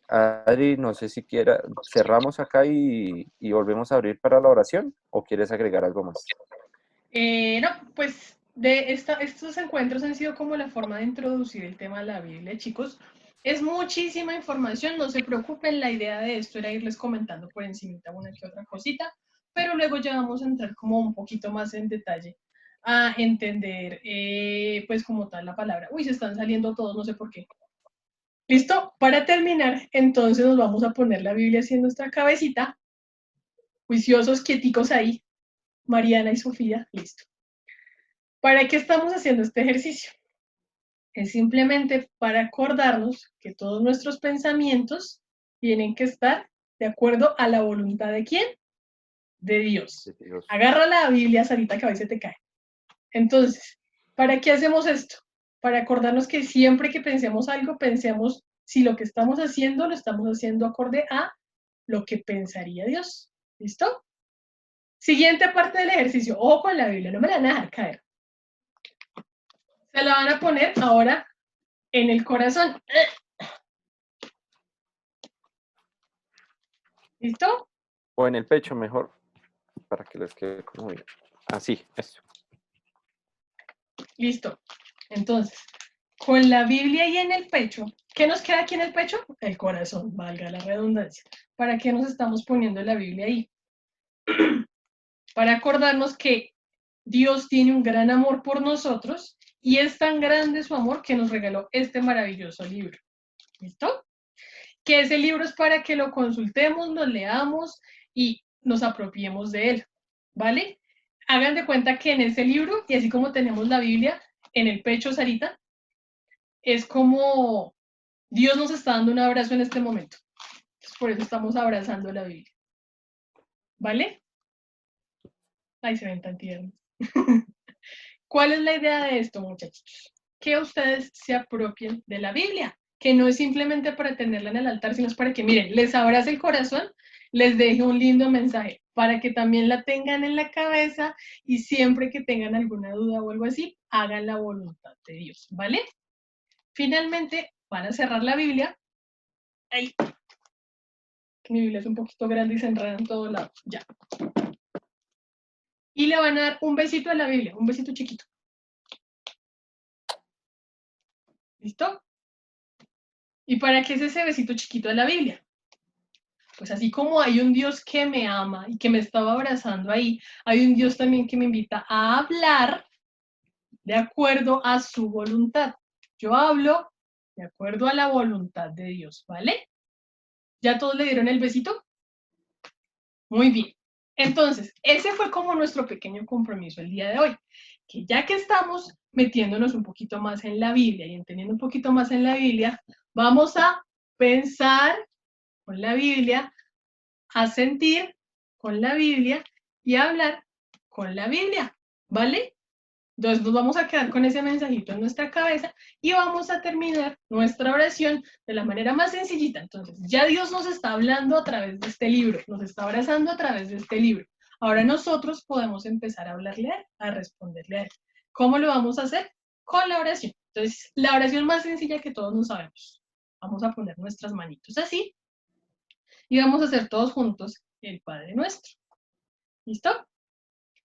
S1: Adri, no sé si cerramos acá y volvemos a abrir para la oración o quieres agregar algo más.
S2: No, pues estos encuentros han sido como la forma de introducir el tema de la Biblia, chicos. Es muchísima información, no se preocupen, la idea de esto era irles comentando por encimita una que otra cosita, pero luego ya vamos a entrar como un poquito más en detalle a entender, pues como tal la palabra. Uy, se están saliendo todos, no sé por qué. ¿Listo? Para terminar, entonces nos vamos a poner la Biblia así en nuestra cabecita, juiciosos, quieticos ahí, Mariana y Sofía, listo. ¿Para qué estamos haciendo este ejercicio? Es simplemente para acordarnos que todos nuestros pensamientos tienen que estar de acuerdo a la voluntad ¿de quién? De Dios.
S1: De Dios.
S2: Agarra la Biblia, Sarita, que a veces te cae. Entonces, ¿para qué hacemos esto? Para acordarnos que siempre que pensemos algo, pensemos si lo que estamos haciendo lo estamos haciendo acorde a lo que pensaría Dios. ¿Listo? Siguiente parte del ejercicio. Ojo con la Biblia, no me la van a dejar caer. Se la van a poner ahora en el corazón. ¿Listo?
S1: O en el pecho mejor, para que les quede como bien. Así, eso.
S2: Listo. Entonces, con la Biblia ahí en el pecho, ¿qué nos queda aquí en el pecho? El corazón, valga la redundancia. ¿Para qué nos estamos poniendo la Biblia ahí? Para acordarnos que Dios tiene un gran amor por nosotros y es tan grande su amor que nos regaló este maravilloso libro. ¿Listo? Que ese libro es para que lo consultemos, lo leamos y nos apropiemos de él. ¿Vale? Hagan de cuenta que en ese libro, y así como tenemos la Biblia en el pecho, Sarita, es como Dios nos está dando un abrazo en este momento. Entonces, por eso estamos abrazando la Biblia. ¿Vale? Ay, se ven tan tiernos. ¿Cuál es la idea de esto, muchachos? Que ustedes se apropien de la Biblia. que no es simplemente para tenerla en el altar, sino es para que, miren, les abrace el corazón, les deje un lindo mensaje, para que también la tengan en la cabeza y siempre que tengan alguna duda o algo así, hagan la voluntad de Dios, ¿vale? Finalmente, van a cerrar la Biblia. Ay, mi Biblia es un poquito grande y se enreda en todos lados. Ya. Y le van a dar un besito a la Biblia, un besito chiquito. ¿Listo? ¿Y para qué es ese besito chiquito a la Biblia? Pues así como hay un Dios que me ama y que me estaba abrazando ahí, hay un Dios también que me invita a hablar de acuerdo a su voluntad. Yo hablo de acuerdo a la voluntad de Dios, ¿vale? ¿Ya todos le dieron el besito? Muy bien. Entonces, ese fue como nuestro pequeño compromiso el día de hoy, que ya que estamos metiéndonos un poquito más en la Biblia y entendiendo un poquito más en la Biblia, vamos a pensar con la Biblia, a sentir con la Biblia y a hablar con la Biblia, ¿vale? Entonces nos vamos a quedar con ese mensajito en nuestra cabeza y vamos a terminar nuestra oración de la manera más sencillita. Entonces, ya Dios nos está hablando a través de este libro, nos está abrazando a través de este libro. Ahora nosotros podemos empezar a hablarle a él, a responderle a él. ¿Cómo lo vamos a hacer? Con la oración. Entonces, la oración más sencilla que todos nos sabemos. Vamos a poner nuestras manitos así y vamos a hacer todos juntos el Padre Nuestro. ¿Listo?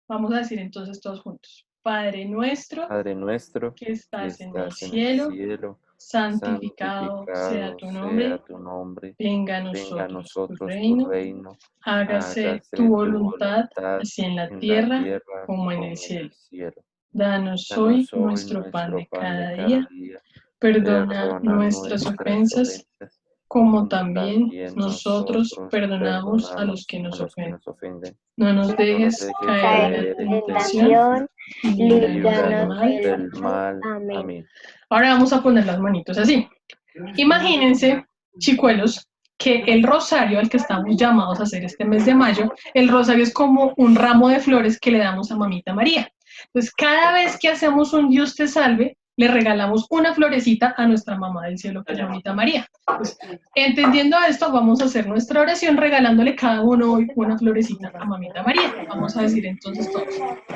S2: Vamos a decir entonces todos juntos. Padre nuestro,
S1: Padre nuestro,
S2: que estás en el
S1: en el
S2: cielo,
S1: cielo,
S2: santificado sea tu nombre,
S1: tu nombre,
S2: venga a
S1: venga a
S2: nosotros tu
S1: nosotros tu
S2: reino,
S1: reino,
S2: hágase
S1: hágase
S2: tu
S1: tu
S2: voluntad,
S1: voluntad
S2: así en la
S1: en la
S2: tierra
S1: tierra
S2: como en el
S1: como en
S2: cielo.
S1: el cielo.
S2: Danos hoy
S1: Danos hoy
S2: nuestro pan
S1: nuestro
S2: de
S1: pan de
S2: cada
S1: cada
S2: día,
S1: día,
S2: perdona
S1: perdona
S2: nuestras
S1: nuestras
S2: ofensas,
S1: ofensas,
S2: como
S1: como
S2: también
S1: también
S2: nosotros
S1: nosotros
S2: perdonamos a los
S1: perdonamos
S2: que
S1: a
S2: nos
S1: los que
S2: ofenden.
S1: nos ofenden.
S2: No nos
S1: No nos
S2: dejes
S1: dejes
S2: caer en
S1: caer
S2: la
S1: en
S2: tentación y líbranos del
S1: líbranos
S2: mal.
S1: del mal. Amén.
S2: Ahora vamos a poner las manitos así. Imagínense, chicuelos, que el rosario al que estamos llamados a hacer este mes de mayo, el rosario es como un ramo de flores que le damos a Mamita María. Entonces, cada vez que hacemos un Dios te salve, le regalamos una florecita a nuestra mamá del cielo, que es Mamita María. Pues, entendiendo esto, vamos a hacer nuestra oración regalándole cada uno hoy una florecita a Mamita María. Vamos a decir entonces todos,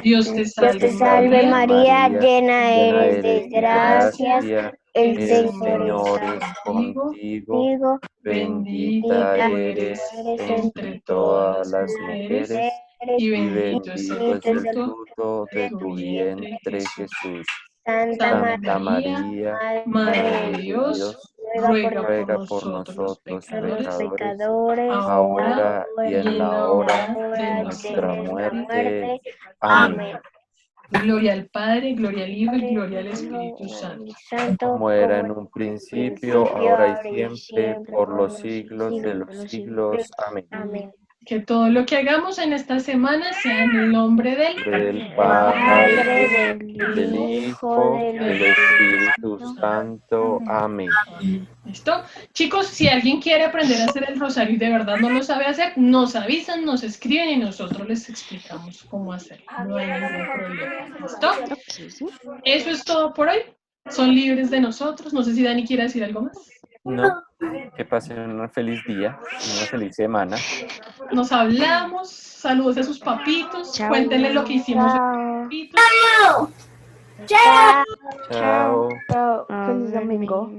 S2: Dios te salve
S6: María, llena
S1: llena
S6: eres de
S1: eres de
S6: gracia,
S1: gracia,
S6: el
S1: el
S6: Señor
S1: Señor
S6: está
S1: es
S2: contigo,
S1: contigo,
S2: bendita
S1: bendita
S6: bendita
S1: eres
S2: eres
S6: eres
S1: entre
S2: entre todas
S1: todas
S2: las
S1: las
S2: mujeres
S1: mujeres,
S2: y
S1: y
S2: bendito es el
S1: bendito es el
S2: fruto
S1: fruto
S2: de
S1: de
S2: tu
S1: tu
S2: vientre,
S1: vientre,
S2: Jesús.
S1: Jesús.
S6: Santa
S2: Santa
S1: Santa
S2: María,
S1: María,
S2: Madre
S1: Madre
S2: de
S1: de
S2: Dios,
S1: Dios,
S6: ruega
S2: ruega por
S1: ruega por
S2: nosotros los
S1: nosotros
S6: por los
S2: pecadores,
S1: pecadores,
S6: pecadores,
S2: ahora
S1: ahora y
S2: y
S1: en
S2: en
S1: la
S2: la
S1: hora
S2: hora
S1: de
S2: de
S6: ahora
S2: nuestra
S1: nuestra
S6: de nuestra
S2: muerte.
S1: muerte.
S6: muerte.
S1: Amén.
S6: Amén.
S2: Gloria al Padre, gloria al Hijo y gloria al Espíritu Santo.
S6: Santo,
S1: Como era en un principio, ahora y
S6: ahora y
S1: siempre,
S6: siempre,
S1: por
S6: por
S1: los
S6: los
S1: siglos de
S6: siglos
S1: los
S6: de los siglos.
S1: siglos. Amén.
S6: Amén.
S2: Que todo lo que hagamos en esta semana sea en el nombre del
S1: En nombre del
S6: Padre,
S1: Padre,
S6: del
S1: del
S6: Hijo,
S1: Hijo,
S6: del
S1: del
S6: Espíritu
S1: Espíritu Santo. Amén.
S2: ¿Listo? Chicos, si alguien quiere aprender a hacer el rosario y de verdad no lo sabe hacer, nos avisan, nos escriben y nosotros les explicamos cómo hacerlo. No hay ningún problema. ¿Listo? Eso es todo por hoy. Son libres de nosotros. No sé si Dani quiere decir algo más.
S1: No, que pasen un feliz día, una feliz semana.
S2: Nos hablamos. Saludos a sus papitos.
S5: Chao.
S2: Cuéntenle lo que hicimos.
S6: Chao.
S1: Chao.
S7: Chao. Feliz domingo.